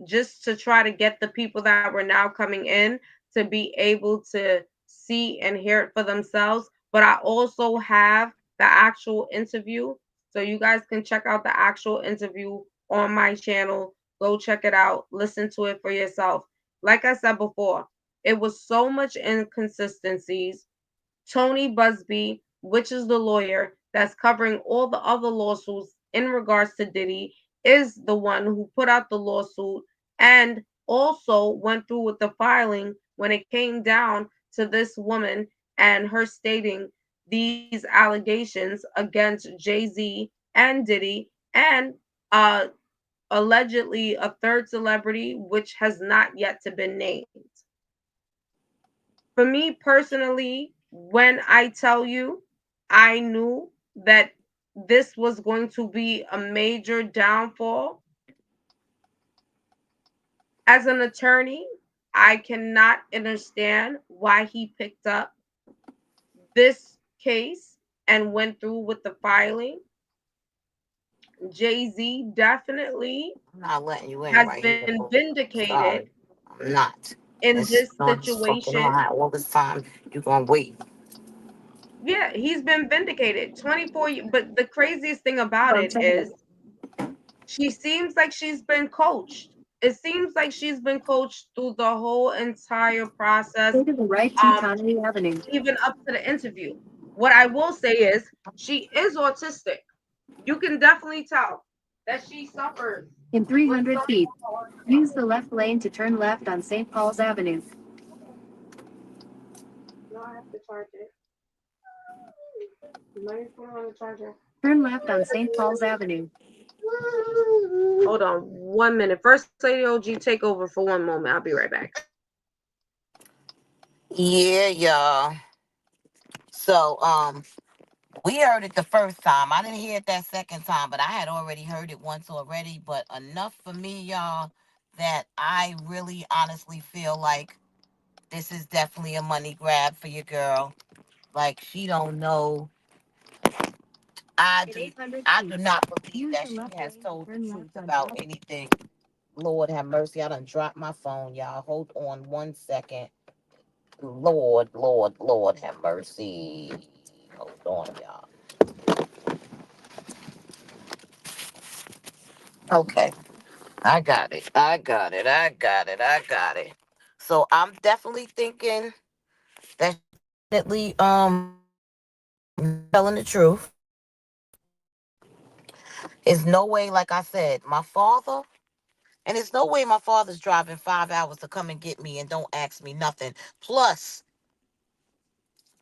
just to try to get the people that were now coming in to be able to see and hear it for themselves. But I also have the actual interview. So you guys can check out the actual interview on my channel. Go check it out. Listen to it for yourself. Like I said before, it was so much inconsistencies. Tony Busby, which is the lawyer that's covering all the other lawsuits in regards to Diddy, is the one who put out the lawsuit and also went through with the filing when it came down to this woman and her stating these allegations against Jay-Z and Diddy and uh allegedly a third celebrity which has not yet to been named. For me personally, when I tell you, I knew that this was going to be a major downfall. As an attorney, I cannot understand why he picked up this case and went through with the filing. Jay Z definitely I'm not letting you in has right here, been boo. vindicated Sorry, I'm not. in This this on this fucking situation. line all this time. You gonna wait? Yeah, he's been vindicated. 24 years. But the craziest thing about it is she seems like she's been coached. It seems like she's been coached through the whole entire process, Go to the right to um, Connery Avenue. even up to the interview. What I will say is she is autistic. You can definitely tell that she suffers In with 300 some feet, form of use autism. the left lane to turn left on St. Paul's Avenue. No, I have to charge it. Let me put it on the charger. Turn left on St. Paul's Avenue. Hold on 1 minute. First Lady OG, take over for 1 moment. I'll be right back. Yeah, y'all. So, we heard it the first time. I didn't hear it that second time, but I had already heard it once already. But enough for me, y'all, that I really honestly feel like this is definitely a money grab for your girl. Like she don't know I do not believe that she has told the truth about anything. Lord have mercy. I done dropped my phone, y'all. Hold on 1 second. Lord have mercy. Hold on, y'all. Okay. I got it. So I'm definitely thinking that definitely telling the truth. Is no way, like I said, my father, and it's no way my father's driving 5 hours to come and get me and don't ask me nothing. Plus,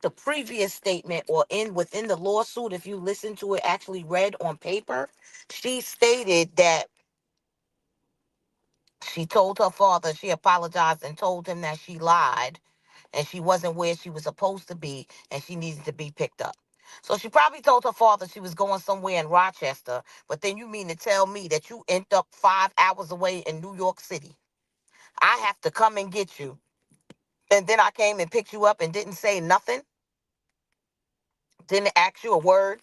the previous statement or in within the lawsuit, if you listen to it actually read on paper, she stated that she told her father she apologized and told him that she lied and she wasn't where she was supposed to be and she needed to be picked up. So she probably told her father she was going somewhere in Rochester, but then you mean to tell me that you end up 5 hours away in New York City? I have to come and get you. And then I came and picked you up and didn't say nothing, didn't ask you a word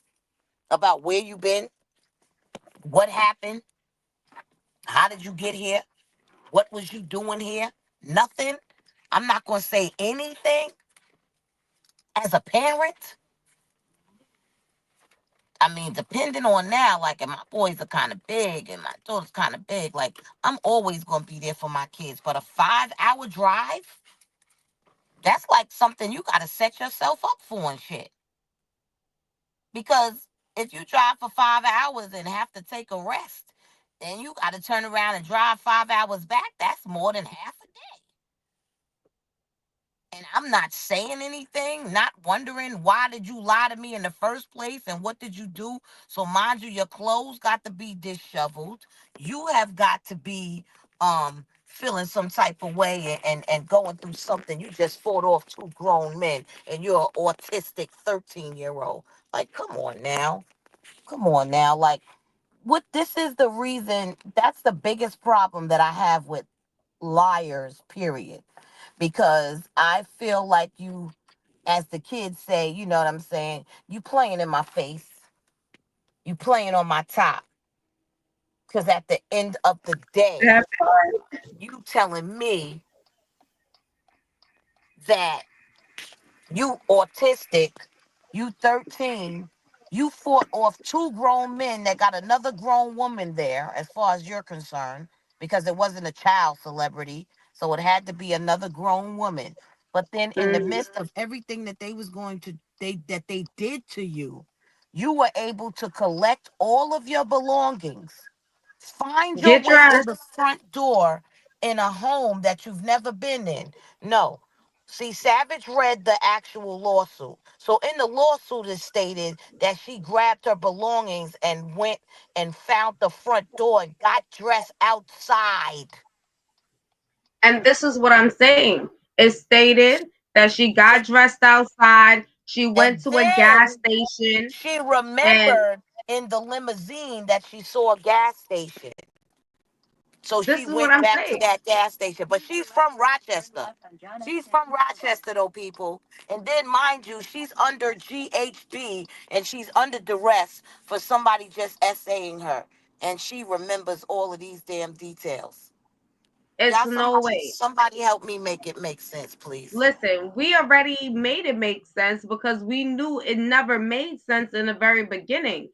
about where you been, what happened, how did you get here, what was you doing here? Nothing. I'm not going to say anything as a parent. I mean, depending on now, like, and my boys are kind of big and my daughter's kind of big, like, I'm always going to be there for my kids. But a 5 hour drive, that's like something you got to set yourself up for and shit. Because if you drive for 5 hours and have to take a rest, then you got to turn around and drive 5 hours back. That's more than half a day. And I'm not saying anything, not wondering why did you lie to me in the first place and what did you do? So mind you, your clothes got to be disheveled. You have got to be feeling some type of way and going through something. You just fought off two grown men and you're an autistic 13-year-old. Like, come on now. Come on now. Like, what this is the reason that's the biggest problem that I have with liars, period, because I feel like you, as the kids say, you know what I'm saying, you playing in my face, you playing on my top, because at the end of the day, That part. you telling me that you autistic, you 13, you fought off two grown men that got another grown woman there, as far as you're concerned, because it wasn't a child celebrity, so it had to be another grown woman. But then in the Mm. midst of everything that they was going to they did to you were able to collect all of your belongings, find your Get way to dressed. the front door in a home that you've never been in. No. See, Savage read the actual lawsuit. So in the lawsuit, it stated that she grabbed her belongings and went and found the front door and got dressed outside. And this is what I'm saying. It stated that she got dressed outside. She And went to a gas then station. she And remembered in the limousine that she saw a gas station. So this she is what went I'm back to saying. that gas station. But she's from Rochester. She's from Rochester, though, people. And then, mind you, she's under GHB and she's under duress for somebody just essaying her. And she remembers all of these damn details. It's Y'all, no somebody, way. somebody help me make it make sense, please. Listen, we already made it make sense because we knew it never made sense in the very beginning.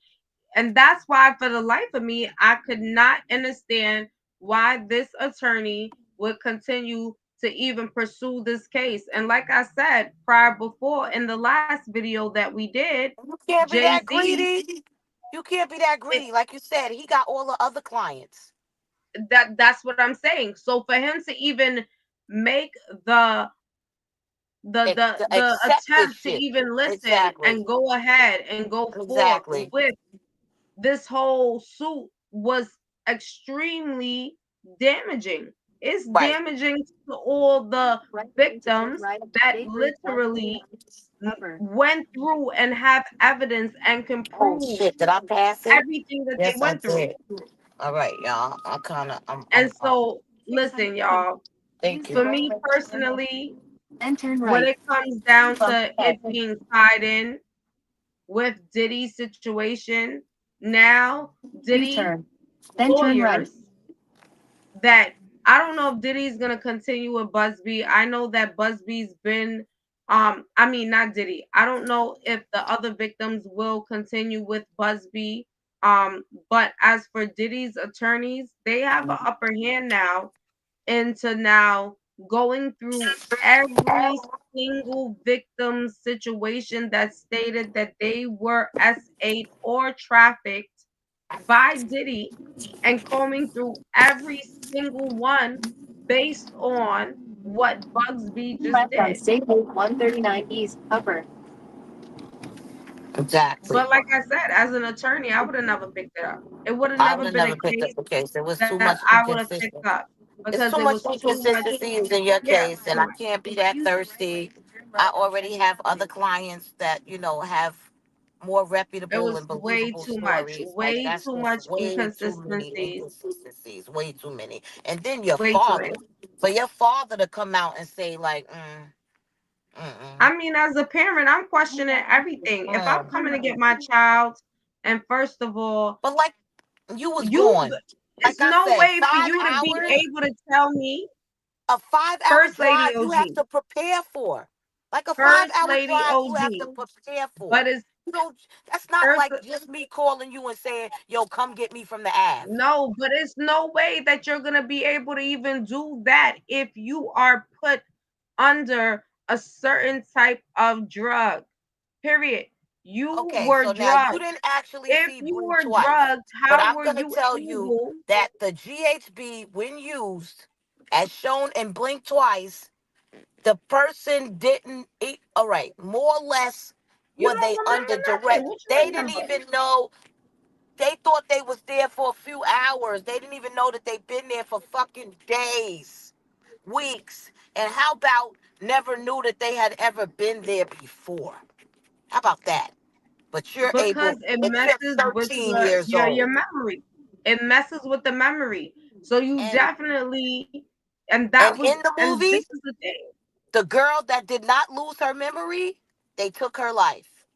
And that's why, for the life of me, I could not understand why this attorney would continue to even pursue this case. And like I said prior before in the last video that we did, You can't be Jay that Z, greedy. You can't be that greedy. Like you said, he got all the other clients. that's what I'm saying. So for him to even make the the Accept this attempt to shit. even listen Exactly. and go ahead and go forth Exactly. with this whole suit was extremely damaging. It's Right. damaging to all the victims that literally went through and have evidence and can Oh prove shit! Did I pass it? everything that they Yes, I went through. did. All right, y'all. I kind of. And so, listen, y'all, Thank for you. me personally, when it comes down to it being tied in, with Diddy's situation. Now, Diddy U-turn, then turn right. lawyers that I don't know if Diddy's gonna continue with Busby. I know that Busby's been I mean not Diddy. I don't know if the other victims will continue with Busby. But as for Diddy's attorneys, they have an upper hand now into now going through every single victim situation that stated that they were S8 or trafficked by Diddy and combing through every single one based on what Bugsby just Left on did. State Road 139 East, upper. Exactly. But like I said, as an attorney, I would have never picked it up. It would have I never would have been a never picked up case the case. There was too that much I would have picked inconsistency. up It's because too it much was too much. inconsistencies in your Yeah, case, and too I much. can't be that thirsty. I already have other clients that have more It reputable was and way believable too much. stories. Like Way that's too just much way too many inconsistencies. inconsistencies, way too many. And then your Way too father, many. for your father to come out and say like, I mean, as a parent, I'm questioning everything. If I'm coming to mm. get my child, and first of all, But like you was you, gone. it's Like I no said, way for five you to be hours. able to tell me, A 5 hour First Lady drive you have OG, to prepare for. Like a five First hour Lady drive you have to OG, prepare but for. it's You don't that's not first. like just me calling you and saying, yo, come get me from the Ave. No, but it's no way that you're gonna be able to even do that if you are put under a certain type of drug. Period. You Okay, were so now you drugged. didn't actually If see you Bree were twice. drugged, But how I'm were gonna you tell you able? that the GHB, when used, as shown in Blink twice, the person didn't eat all right, more or less You were don't they remember under nothing. direct. What you They didn't remember? even know. They thought they was there for a few hours. They didn't even know that they've been there for fucking days, weeks. And how about never knew that they had ever been there before? How about that? But you're Because able, it but you're messes with 13 years your old. memory. It messes with the memory. So you And definitely, in the and this movie, is the thing. the girl that did not lose her memory, they took her life.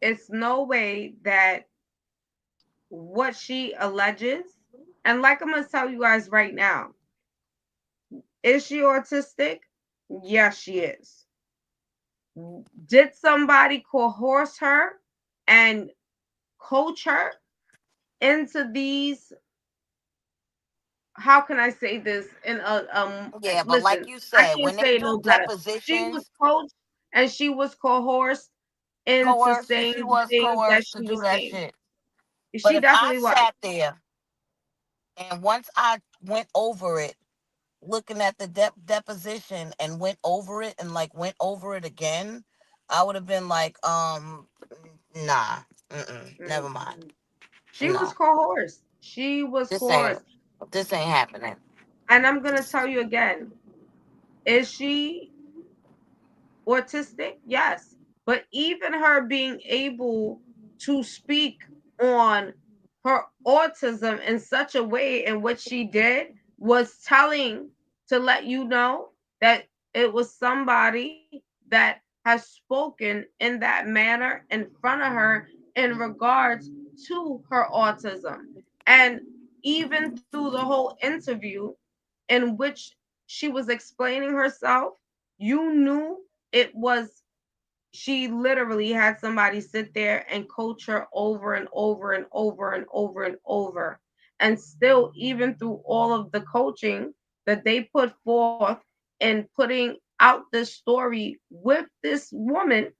It's no way that what she alleges, and like I'm gonna tell you guys right now, is she autistic? Yes, she is. Did somebody coerce her and coach her into these? How can I say this in a Yeah, but like listen, you I said, can't when they say it no do better. She was depositions, coached and she was coerced into coerced, and saying she the was things that coerced to she do was that saying. shit. But She if I definitely was. sat there and once I went over it, looking at the deposition and went over it and like went over it again, I would have been like, nah, Mm. never mind. She was No, coerced. She was this ain't, coerced. this ain't happening. And I'm gonna tell you again, is she autistic? Yes. But even her being able to speak on her autism in such a way in which she did was telling to let you know that it was somebody that has spoken in that manner in front of her in regards to her autism. And even through the whole interview in which she was explaining herself, you knew it was she literally had somebody sit there and coach her over and over and over and over and over. And still, even through all of the coaching that they put forth in putting out this story with this woman,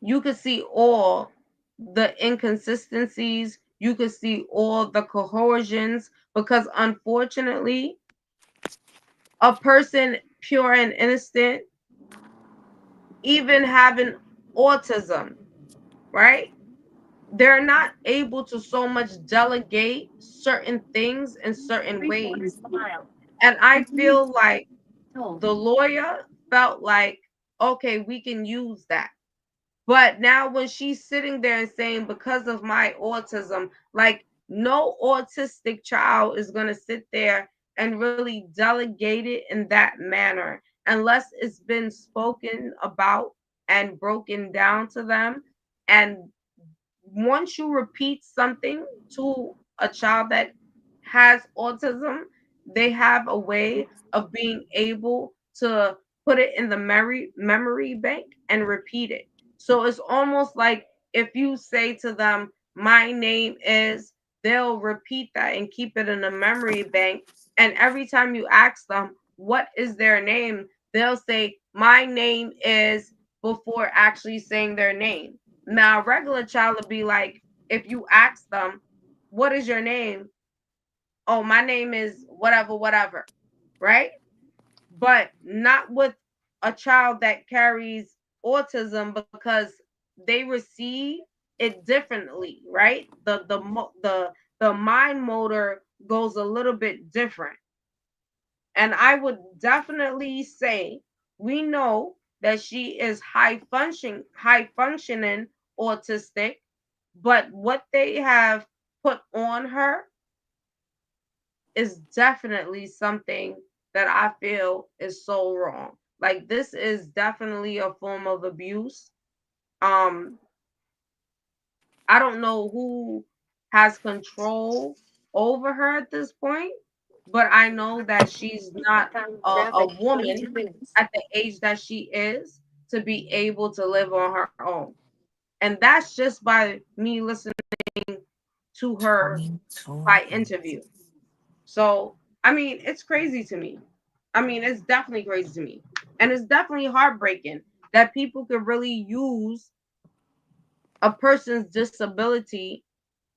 you could see all the inconsistencies, you could see all the coercions, because unfortunately, a person pure and innocent, even having autism, right? They're not able to so much delegate certain things in certain ways. And I feel like the lawyer felt like, okay, we can use that. But now when she's sitting there and saying, because of my autism, like no autistic child is going to sit there and really delegate it in that manner unless it's been spoken about and broken down to them. And once you repeat something to a child that has autism, they have a way of being able to put it in the memory bank and repeat it. So it's almost like if you say to them, "My name is," they'll repeat that and keep it in a memory bank. And every time you ask them, "What is their name?" they'll say, "My name is," before actually saying their name. Now, a regular child would be like, if you ask them, "What is your name?" "Oh, my name is whatever, whatever," right? But not with a child that carries autism, because they receive it differently, right? The mind motor goes a little bit different. And I would definitely say we know that she is high functioning autistic, but what they have put on her is definitely something that I feel is so wrong. Like, this is definitely a form of abuse. Um I don't know who has control over her at this point, but I know that she's not a woman at the age that she is to be able to live on her own. And that's just by me listening to her 22. by interview. So, I mean, it's crazy to me. I mean, it's definitely crazy to me. And it's definitely heartbreaking that people could really use a person's disability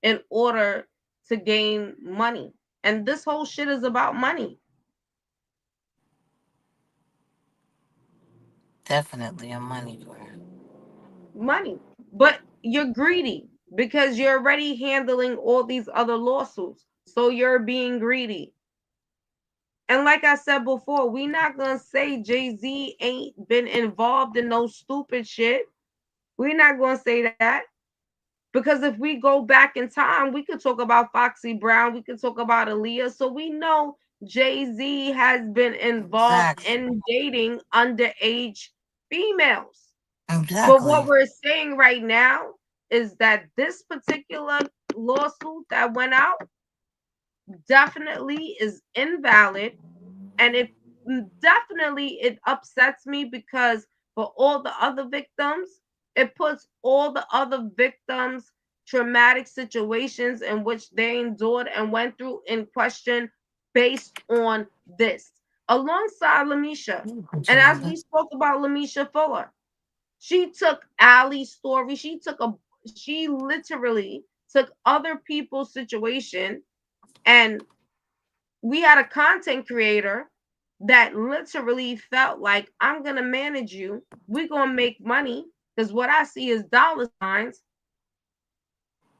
in order to gain money. And this whole shit is about money. Definitely a money grab. Money. But you're greedy because you're already handling all these other lawsuits. So you're being greedy. And like I said before, we not gonna say Jay-Z ain't been involved in no stupid shit. We're not gonna say that. Because if we go back in time, we could talk about Foxy Brown, we could talk about Aaliyah. So we know Jay-Z has been involved Exactly. in dating underage females. But what Exactly. we're saying right now is that this particular lawsuit that went out definitely is invalid, and it definitely it upsets me because for all the other victims, it puts all the other victims traumatic situations in which they endured and went through in question based on this, alongside Lamisha. And as we spoke about Lamisha Fuller, she took Allie's story, she literally took other people's situation, and we had a content creator that literally felt like, "I'm gonna manage you. We're gonna make money because what I see is dollar signs."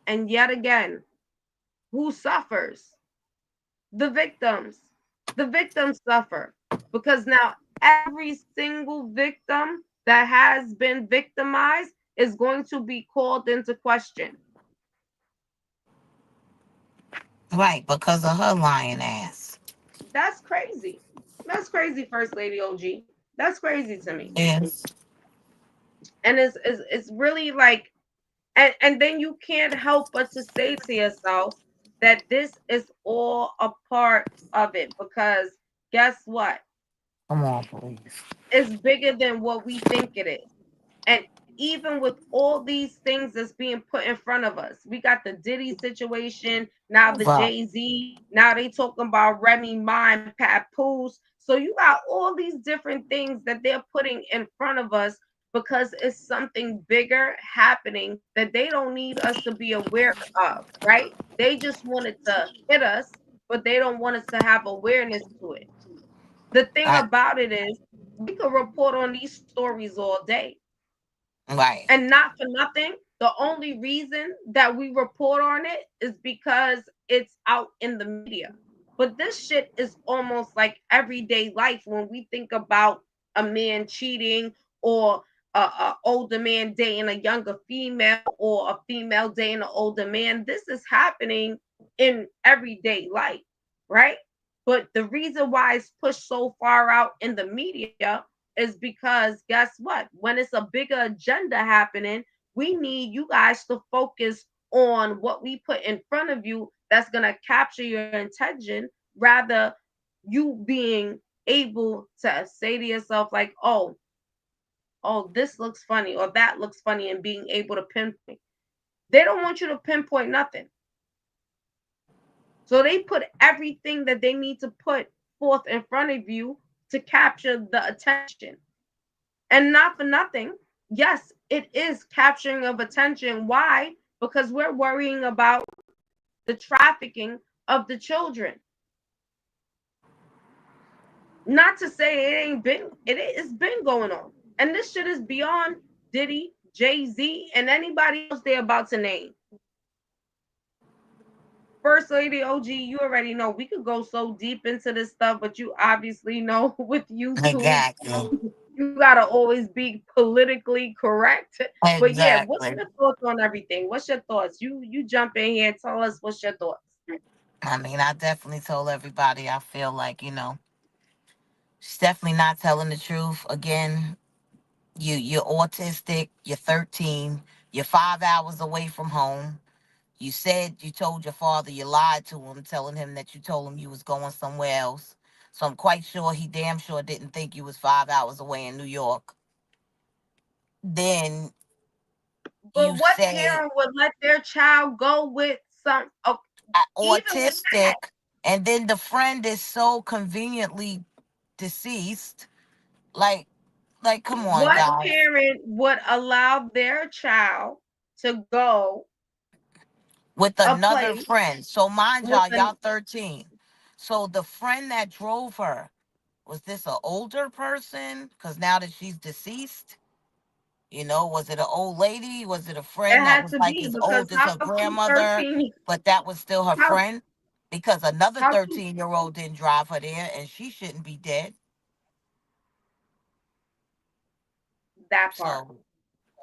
And yet again, who suffers? The victims. The victims suffer because now every single victim that has been victimized is going to be called into question. Right, because of her lying ass. That's crazy. That's crazy, First Lady OG. That's crazy to me. Yes. And it's really like, and then you can't help but to say to yourself that this is all a part of it, because guess what, Come on, please. it's bigger than what we think it is. And even with all these things that's being put in front of us, we got the Diddy situation, now the Right. Jay-Z, now they talking about Remy Ma and Papoose. So you got all these different things that they're putting in front of us because it's something bigger happening that they don't need us to be aware of, right? They just wanted to hit us, but they don't want us to have awareness to it. The thing Right. about it is, we could report on these stories all day, Right. and not for nothing, the only reason that we report on it is because it's out in the media. But this shit is almost like everyday life when we think about a man cheating, or a older man dating a younger female, or a female dating an older man. This is happening in everyday life, right? But the reason why it's pushed so far out in the media is because guess what? When it's a bigger agenda happening, we need you guys to focus on what we put in front of you that's going to capture your attention rather you being able to say to yourself like, oh, this looks funny or that looks funny and being able to pinpoint. They don't want you to pinpoint nothing. So they put everything that they need to put forth in front of you to capture the attention. And not for nothing, yes, it is capturing of attention. Why? Because we're worrying about the trafficking of the children. Not to say it ain't been, it's been going on. And this shit is beyond Diddy, Jay-Z, and anybody else they're about to name. First Lady OG, you already know we could go so deep into this stuff, but you obviously know with YouTube, Exactly. you gotta always be politically correct. But yeah, what's Exactly. your thoughts on everything? What's your thoughts? You jump in here, tell us what's your thoughts. I mean, I definitely told everybody I feel like, she's definitely not telling the truth. Again, you're autistic, you're 13, you're 5 hours away from home. You said you told your father you lied to him, telling him that you told him you was going somewhere else. So I'm quite sure he damn sure didn't think you was 5 hours away in New York. Then you But what say parent would let their child go with some? Oh, even with that, autistic, and then the friend is so conveniently deceased. Like, come on, what guys. parent would allow their child to go With a another place friend. So mind with y'all 13. So the friend that drove her, was this an older person? Because now that she's deceased, was it an old lady? Was it a it friend that had was to like be as because old as how her can grandmother, 13 but that was still her how friend? Because another how can 13-year-old didn't drive her there and she shouldn't be dead. that part So,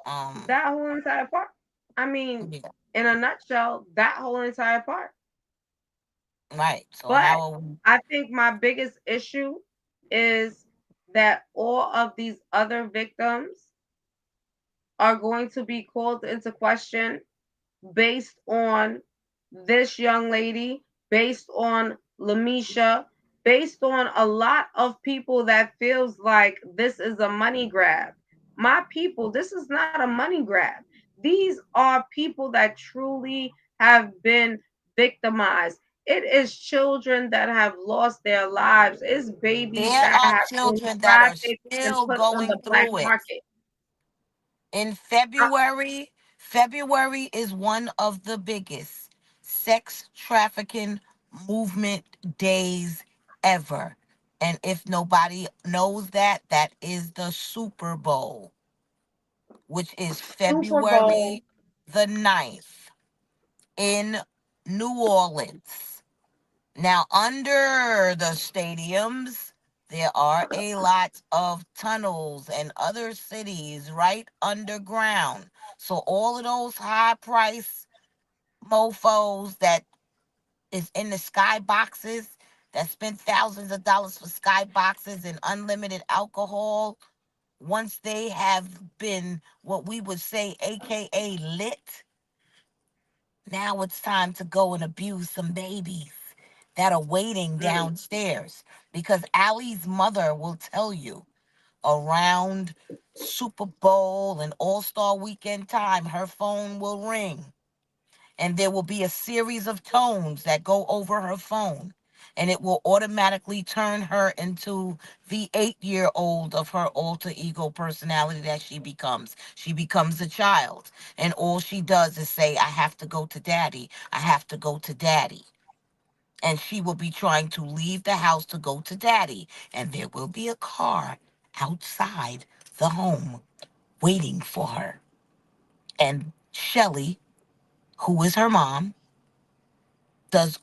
um, that whole entire part. I mean, yeah, in a nutshell, that whole entire part. right. So how But are we? I think my biggest issue is that all of these other victims are going to be called into question based on this young lady, based on Lamisha, based on a lot of people that feels like this is a money grab. My people, this is not a money grab. These are people that truly have been victimized. It is children that have lost their lives. It's babies There that are have been children that are trafficked and still put on going the black through it. market. In Uh, February is one of the biggest sex trafficking movement days ever. And if nobody knows that, that is the Super Bowl, which is Super Bowl. February the 9th in New Orleans. Now, under the stadiums, there are a lot of tunnels and other cities right underground. So all of those high price mofos that is in the sky boxes that spend thousands of dollars for sky boxes and unlimited alcohol, once they have been what we would say AKA lit, now it's time to go and abuse some babies that are waiting Mm, downstairs. Because Allie's mother will tell you around Super Bowl and All Star weekend time, her phone will ring and there will be a series of tones that go over her phone. And it will automatically turn her into the 8-year old of her alter ego personality that she becomes. She becomes a child. And all she does is say, I have to go to daddy. I have to go to daddy. And she will be trying to leave the house to go to daddy. And there will be a car outside the home waiting for her. And Shelly, who is her mom, does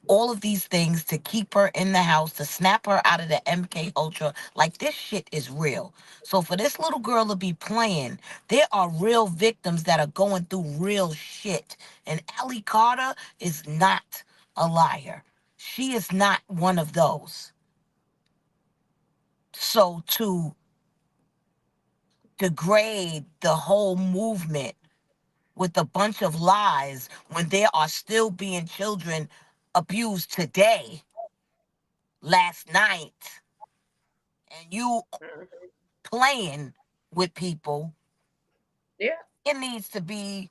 all of these things to keep her in the house, to snap her out of the MK Ultra. Like, this shit is real. So for this little girl to be playing, there are real victims that are going through real shit. And Allie Carter is not a liar. She is not one of those. So to degrade the whole movement with a bunch of lies when there are still being children abused today, last night, and you Mhm. playing with people, Yeah, it needs to be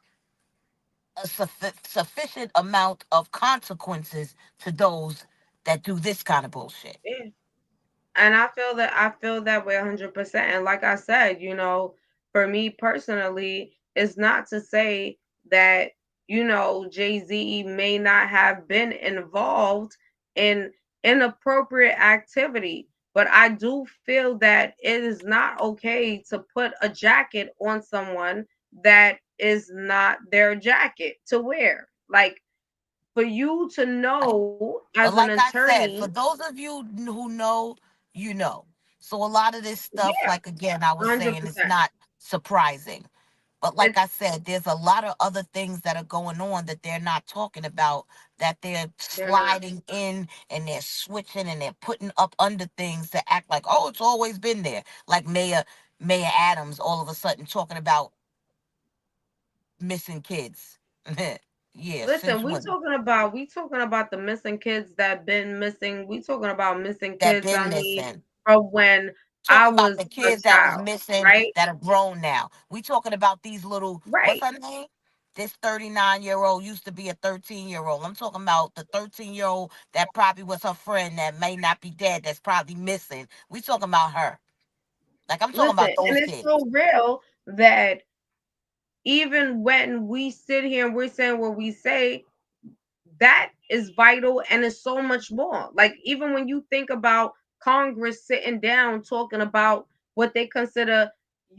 a sufficient amount of consequences to those that do this kind of bullshit. yeah. And I feel that way 100%. And like I said, for me personally, it's not to say that, Jay-Z may not have been involved in inappropriate activity, but I do feel that it is not okay to put a jacket on someone that is not their jacket to wear. Like, for you to know as But an like I attorney, said, for those of you who know, you know. So a lot of this stuff, yeah, like again, I was saying, it's 100%. not surprising. But like It's I said, there's a lot of other things that are going on that they're not talking about, that they're they're not. sliding in and they're switching and they're putting up under things to act like, oh, it's always been there. Like Mayor Adams all of a sudden talking about missing kids. Yeah, Listen, since when? we talking about the missing kids that been missing. We talking about missing That kids. been I mean, missing. from when I Talking about was the a kids that was child, missing right? that are grown now. We talking about these little, what's Right. her name? This 39-year-old used to be a 13-year-old. I'm talking about the 13-year-old that probably was her friend that may not be dead, that's probably missing. We talking about her. Like I'm talking Listen, about and those it's kids. so real that even when we sit here and we're saying what we say, that is vital and is so much more. Like, even when you think about Congress sitting down talking about what they consider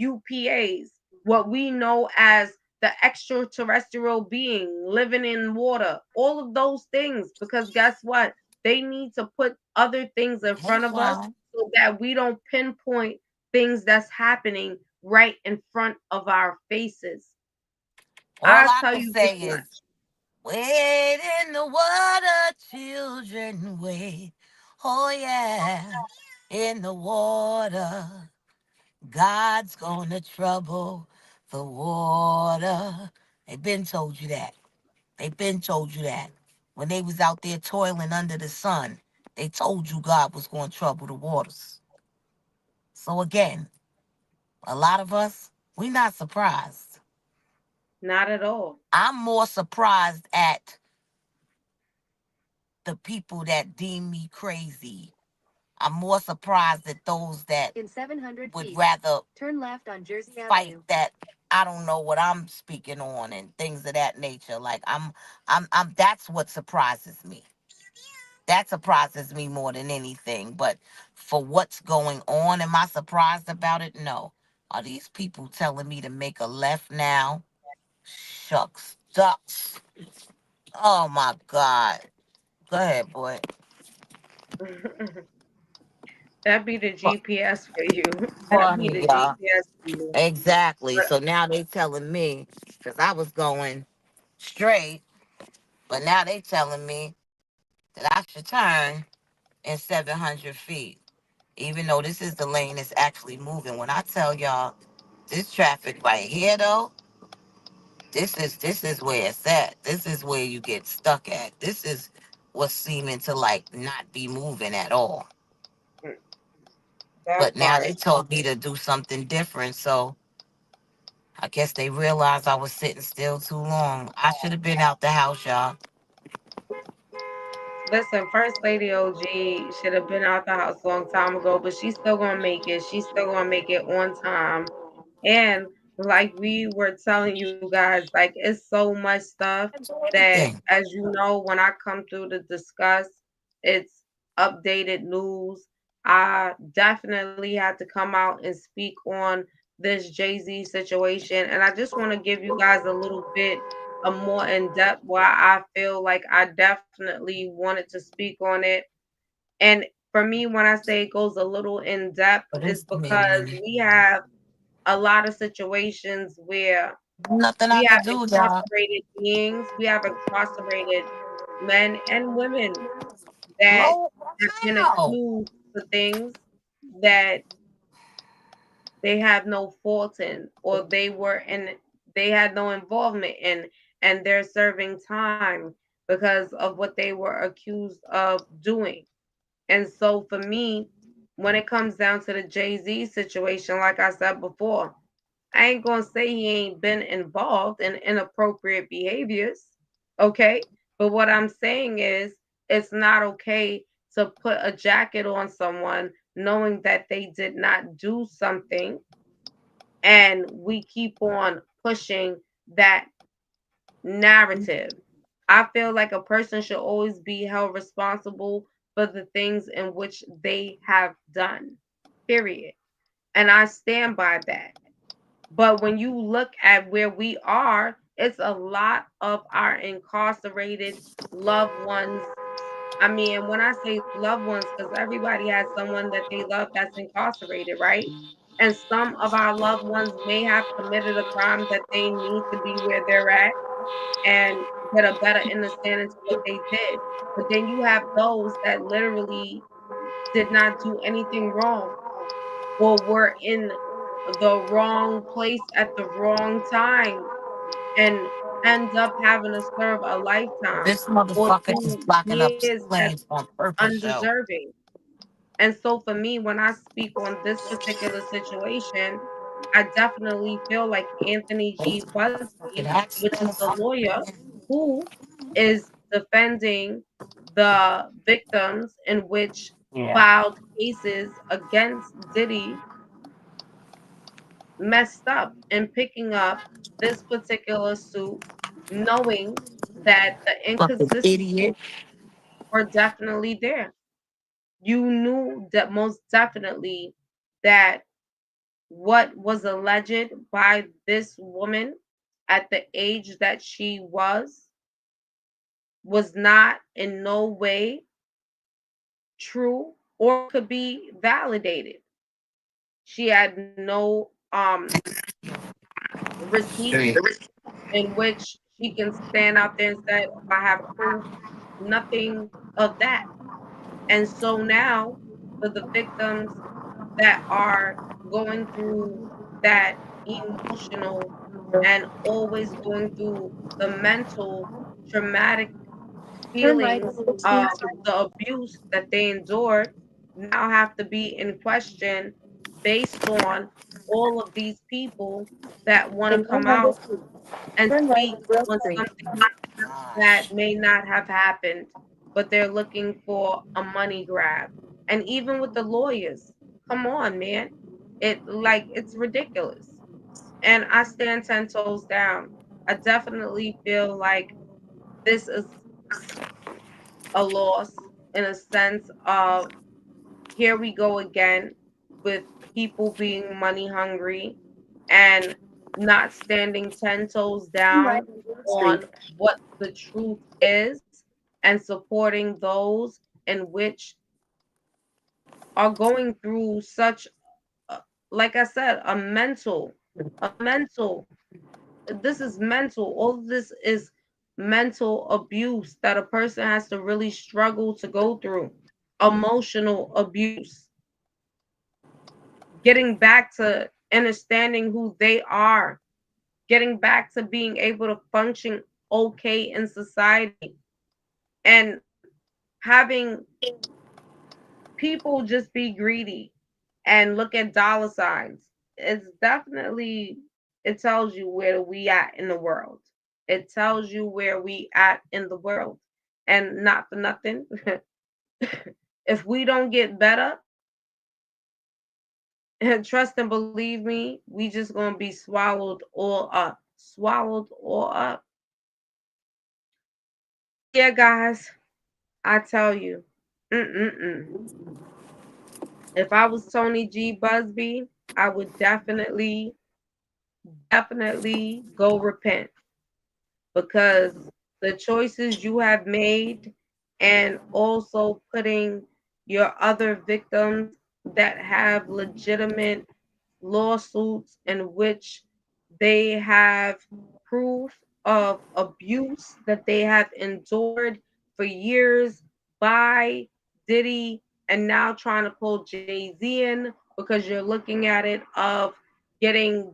UPAs, what we know as the extraterrestrial being living in water, all of those things, because guess what? They need to put other things in Hey, front of us Sean. so that we don't pinpoint things that's happening right in front of our faces. All I I tell can you this say is, much. wade in the water, children, wade. Oh, yeah, in the water. God's gonna trouble the water. They been told you that. They been told you that. When they was out there toiling under the sun, they told you God was gonna trouble the waters. So again, a lot of us, we not surprised. Not at all. I'm more surprised at the people that deem me crazy. I'm more surprised at those that In 700 would feet, rather turn left on Jersey fight Avenue. that I don't know what I'm speaking on and things of that nature. Like I'm that's what surprises me. That surprises me more than anything. But for what's going on, am I surprised about it? No. Are these people telling me to make a left now? Shucks. Ducks. Oh my God. Go ahead, boy. That be the Fu- GPS for you. That be Funny, the y'all. GPS for you. Exactly. But So now they telling me, because I was going straight, but now they telling me that I should turn in 700 feet. Even though this is the lane that's actually moving. When I tell y'all this traffic right here though, this is where it's at. This is where you get stuck at. This is what's seeming to like not be moving at all. mm, that But now part. they told me to do something different, so I guess they realized I was sitting still too long. I should have been out the house, y'all. Listen, First Lady OG should have been out the house a long time ago, but she's still gonna make it. She's still gonna make it on time. And like we were telling you guys, like, it's so much stuff Do that, anything. as you know, when I come through to discuss, it's updated news. I definitely had to come out and speak on this Jay-Z situation. And I just want to give you guys a little bit a more in depth why I feel like I definitely wanted to speak on it. And for me, when I say it goes a little in depth, But is it's because we have a lot of situations where nothing I we have could do, y'all. incarcerated beings, we have incarcerated men and women that Blow have been how? accused for things that they have no fault in, or they had no involvement in, and they're serving time because of what they were accused of doing. And so for me, when it comes down to the Jay-Z situation, like I said before, I ain't gonna say he ain't been involved in inappropriate behaviors, okay? But what I'm saying is it's not okay to put a jacket on someone knowing that they did not do something, and we keep on pushing that narrative. I feel like a person should always be held responsible for the things in which they have done. Period. And I stand by that. But when you look at where we are, it's a lot of our incarcerated loved ones. I mean, and when I say loved ones, because everybody has someone that they love that's incarcerated, right? And some of our loved ones may have committed a crime that they need to be where they're at and get a better understanding to what they did. But then you have those that literally did not do anything wrong, or were in the wrong place at the wrong time, and end up having to serve a lifetime This or motherfucker is 2 blocking up years two that's lanes on purpose, yo. undeserving. And so for me, when I speak on this particular situation, I definitely feel like Anthony G. Busby, Fucking which is accident. the lawyer who is defending the victims in which Yeah. filed cases against Diddy, messed up in picking up this particular suit, knowing that the Fucking inconsistencies idiot. were definitely there. You knew that most definitely that what was alleged by this woman at the age that she was not in no way true or could be validated. She had no receipts in which she can stand out there and say, "Oh, I have proof," nothing of that. And so now, for the victims that are going through that emotional and always going through the mental traumatic Turn right feelings on of 16th Street. the abuse that they endured, now have to be in question based on all of these people that want to In come 100 out feet, and turn right speak on Grove on Street. something that may not have happened, but they're looking for a money grab. And even with the lawyers, come on, man. It's ridiculous. And I stand 10 toes down. I definitely feel like this is a loss in a sense of here we go again with people being money hungry and not standing 10 toes Turn right down on Grove Street. on what the truth is and supporting those in which are going through such like I said, a mental, this is mental. All of this is mental abuse that a person has to really struggle to go through. Emotional abuse, getting back to understanding who they are, getting back to being able to function okay in society, and having people just be greedy and look at dollar signs. It's definitely, it tells you where we at in the world. It tells you where we at in the world. And not for nothing, if we don't get better, and trust and believe me, we just gonna be swallowed all up. Swallowed all up. Yeah, guys, I tell you, mm-mm-mm. If I was Tony G. Busby, I would definitely go repent, because the choices you have made and also putting your other victims that have legitimate lawsuits in which they have proof of abuse that they have endured for years by Diddy and now trying to pull Jay-Z in because you're looking at it of getting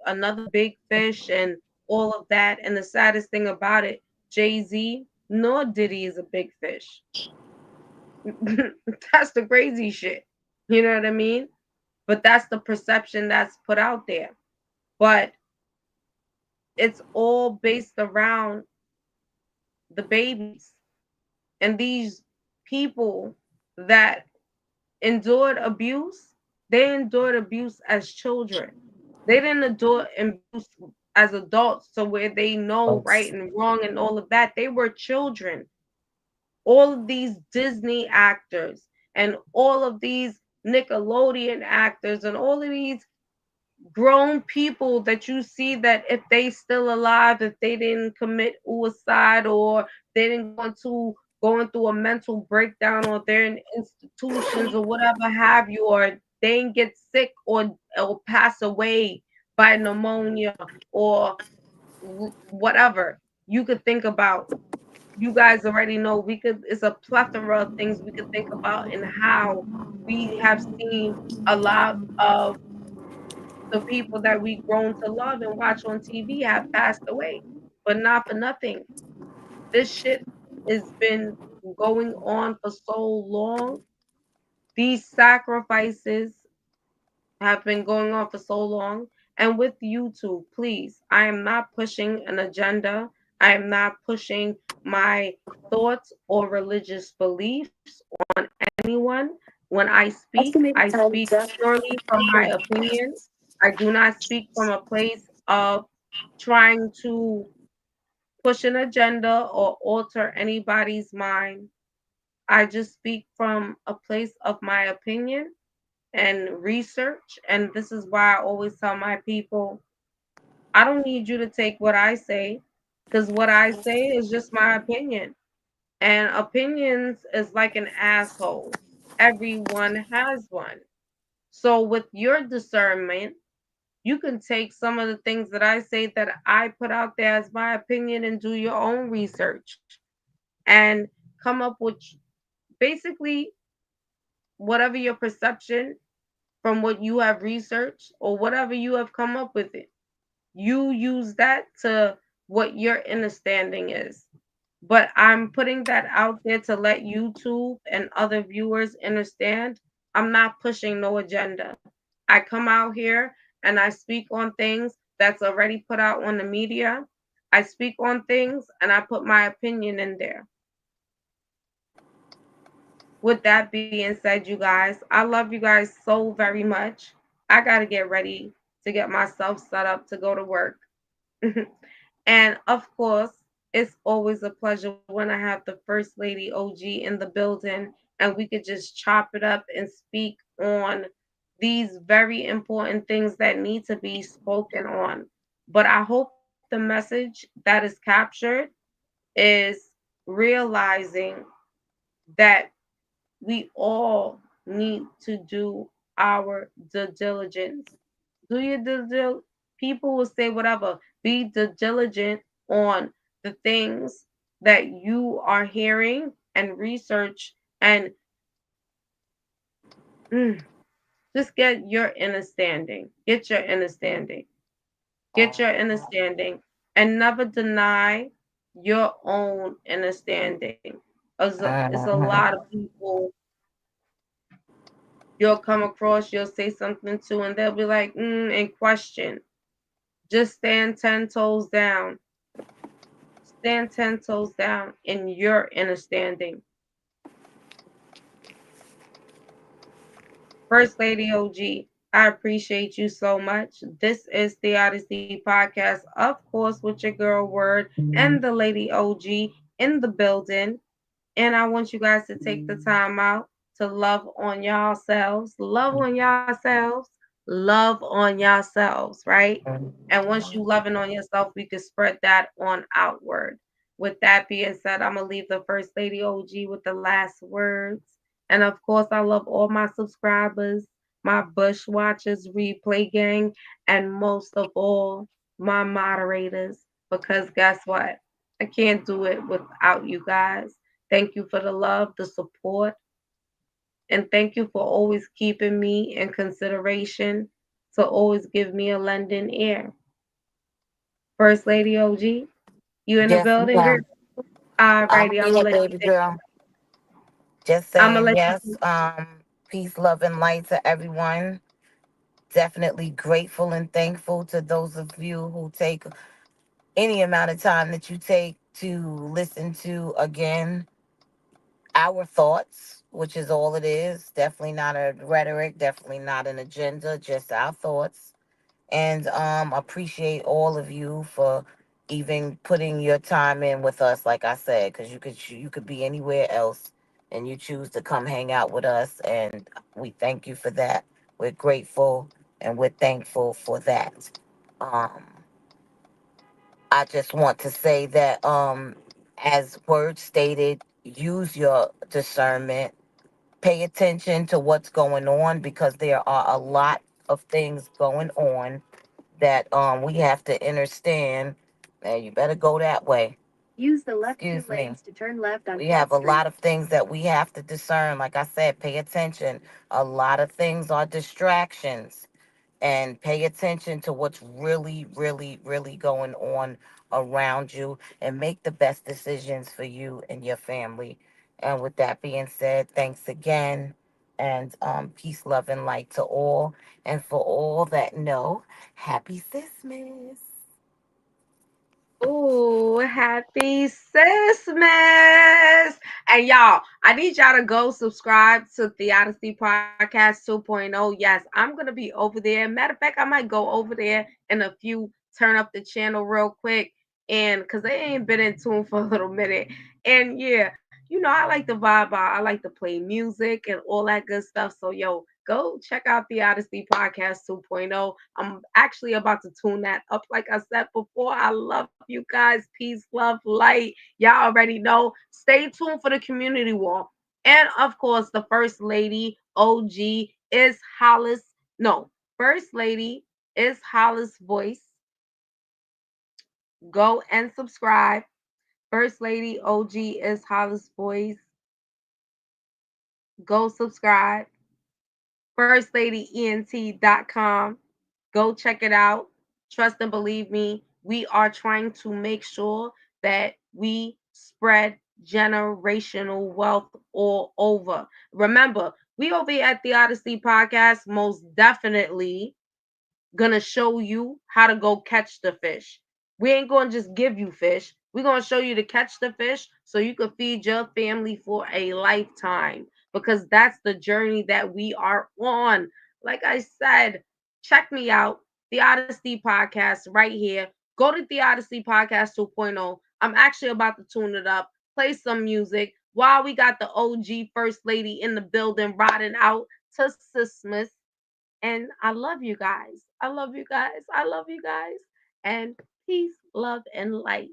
another big fish and all of that. And the saddest thing about it, Jay-Z nor Diddy is a big fish. That's the crazy shit. You know what I mean? But that's the perception that's put out there. But it's all based around the babies and these people that endured abuse. They endured abuse as children. They didn't endure abuse as adults to where they know right and wrong and all of that. They were children. All of these Disney actors and all of these Nickelodeon actors and all of these grown people that you see that if they still alive, if they didn't commit suicide or they didn't going through a mental breakdown or they're in institutions or whatever have you, or they didn't get sick or pass away by pneumonia or whatever you could think about. You guys already know it's a plethora of things we could think about and how we have seen a lot of the people that we grown to love and watch on TV have passed away. But not for nothing. This shit has been going on for so long. These sacrifices have been going on for so long. And with YouTube, please, I am not pushing an agenda. I am not pushing my thoughts or religious beliefs on anyone. When I speak purely from my opinion. I do not speak from a place of trying to push an agenda or alter anybody's mind. I just speak from a place of my opinion and research. And this is why I always tell my people I don't need you to take what I say because what I say is just my opinion. And opinions is like an asshole. Everyone has one. So, with your discernment, you can take some of the things that I say that I put out there as my opinion and do your own research and come up with basically whatever your perception from what you have researched or whatever you have come up with it. You use that to what your understanding is. But I'm putting that out there to let YouTube and other viewers understand I'm not pushing no agenda. I come out here and I speak on things that's already put out on the media. I speak on things and I put my opinion in there. With that being said, you guys, I love you guys so very much. I got to get ready to get myself set up to go to work. And of course, it's always a pleasure when I have the First Lady OG in the building and we could just chop it up and speak on these very important things that need to be spoken on. But I hope the message that is captured is realizing that we all need to do our due diligence. Do your due diligence. People will say whatever. Be diligent on the things that you are hearing and research and mm, just get your understanding. Get your understanding. Get your understanding and never deny your own understanding. It's a lot of people you'll come across, you'll say something to, and they'll be like, and question. Just stand 10 toes down. Stand 10 toes down in your understanding. First Lady OG, I appreciate you so much. This is the Odyssey Podcast, of course, with your girl Word and the Lady OG in the building. And I want you guys to take the time out to love on yourselves, love on yourselves, right? And once you loving on yourself, we can spread that on outward. With that being said, I'm gonna leave the First Lady OG with the last words. And of course, I love all my subscribers, my Bush Watchers, Replay Gang, and most of all, my moderators. Because guess what? I can't do it without you guys. Thank you for the love, the support, and thank you for always keeping me in consideration to always give me a lending ear. First Lady OG, you in the Yes, building, girl? ma'am. I'm Alrighty, I'm gonna here, let you baby take. girl. Just I'm gonna saying let you yes. take. Peace, love, and light to everyone. Definitely grateful and thankful to those of you who take any amount of time that you take to listen to again our thoughts, which is all it is. Definitely not a rhetoric, definitely not an agenda, just our thoughts. And appreciate all of you for even putting your time in with us, like I said, because you could be anywhere else and you choose to come hang out with us, and we thank you for that. We're grateful and we're thankful for that. um I just want to say that, as word stated, use your discernment, pay attention to what's going on, because there are a lot of things going on that we have to understand. And you better go that way. Use the left Excuse two me. Lanes to turn left on. We have a lot of things that we have to discern. Like I said, pay attention. A lot of things are distractions, and pay attention to what's really, really, really going on around you, and make the best decisions for you and your family. And with that being said, thanks again. And peace, love, and light to all. And for all that know, happy Christmas. Ooh, happy Sismas. And y'all, I need y'all to go subscribe to Theodicy Podcast 2.0. Yes, I'm going to be over there. Matter of fact, I might go over there in a few, turn up the channel real quick. And because they ain't been in tune for a little minute. And yeah, I like to vibe out. I like to play music and all that good stuff. So, yo, go check out the Odyssey Podcast 2.0. I'm actually about to tune that up. Like I said before, I love you guys. Peace, love, light. Y'all already know. Stay tuned for the community wall. And of course, the First Lady OG is Hollis. No, First Lady is Hollis Voice. Go and subscribe. First Lady OG is Hollis Voice. Go subscribe. FirstLadyENT.com. Go check it out. Trust and believe me, we are trying to make sure that we spread generational wealth all over. Remember, we over here at the Odyssey Podcast most definitely gonna show you how to go catch the fish. We ain't gonna just give you fish. We're gonna show you to catch the fish so you can feed your family for a lifetime, because that's the journey that we are on. Like I said, check me out, the Odyssey Podcast right here. Go to the Odyssey Podcast 2.0. I'm actually about to tune it up, play some music while we got the OG First Lady in the building riding out to Christmas. And I love you guys. I love you guys. I love you guys. And peace, love, and light.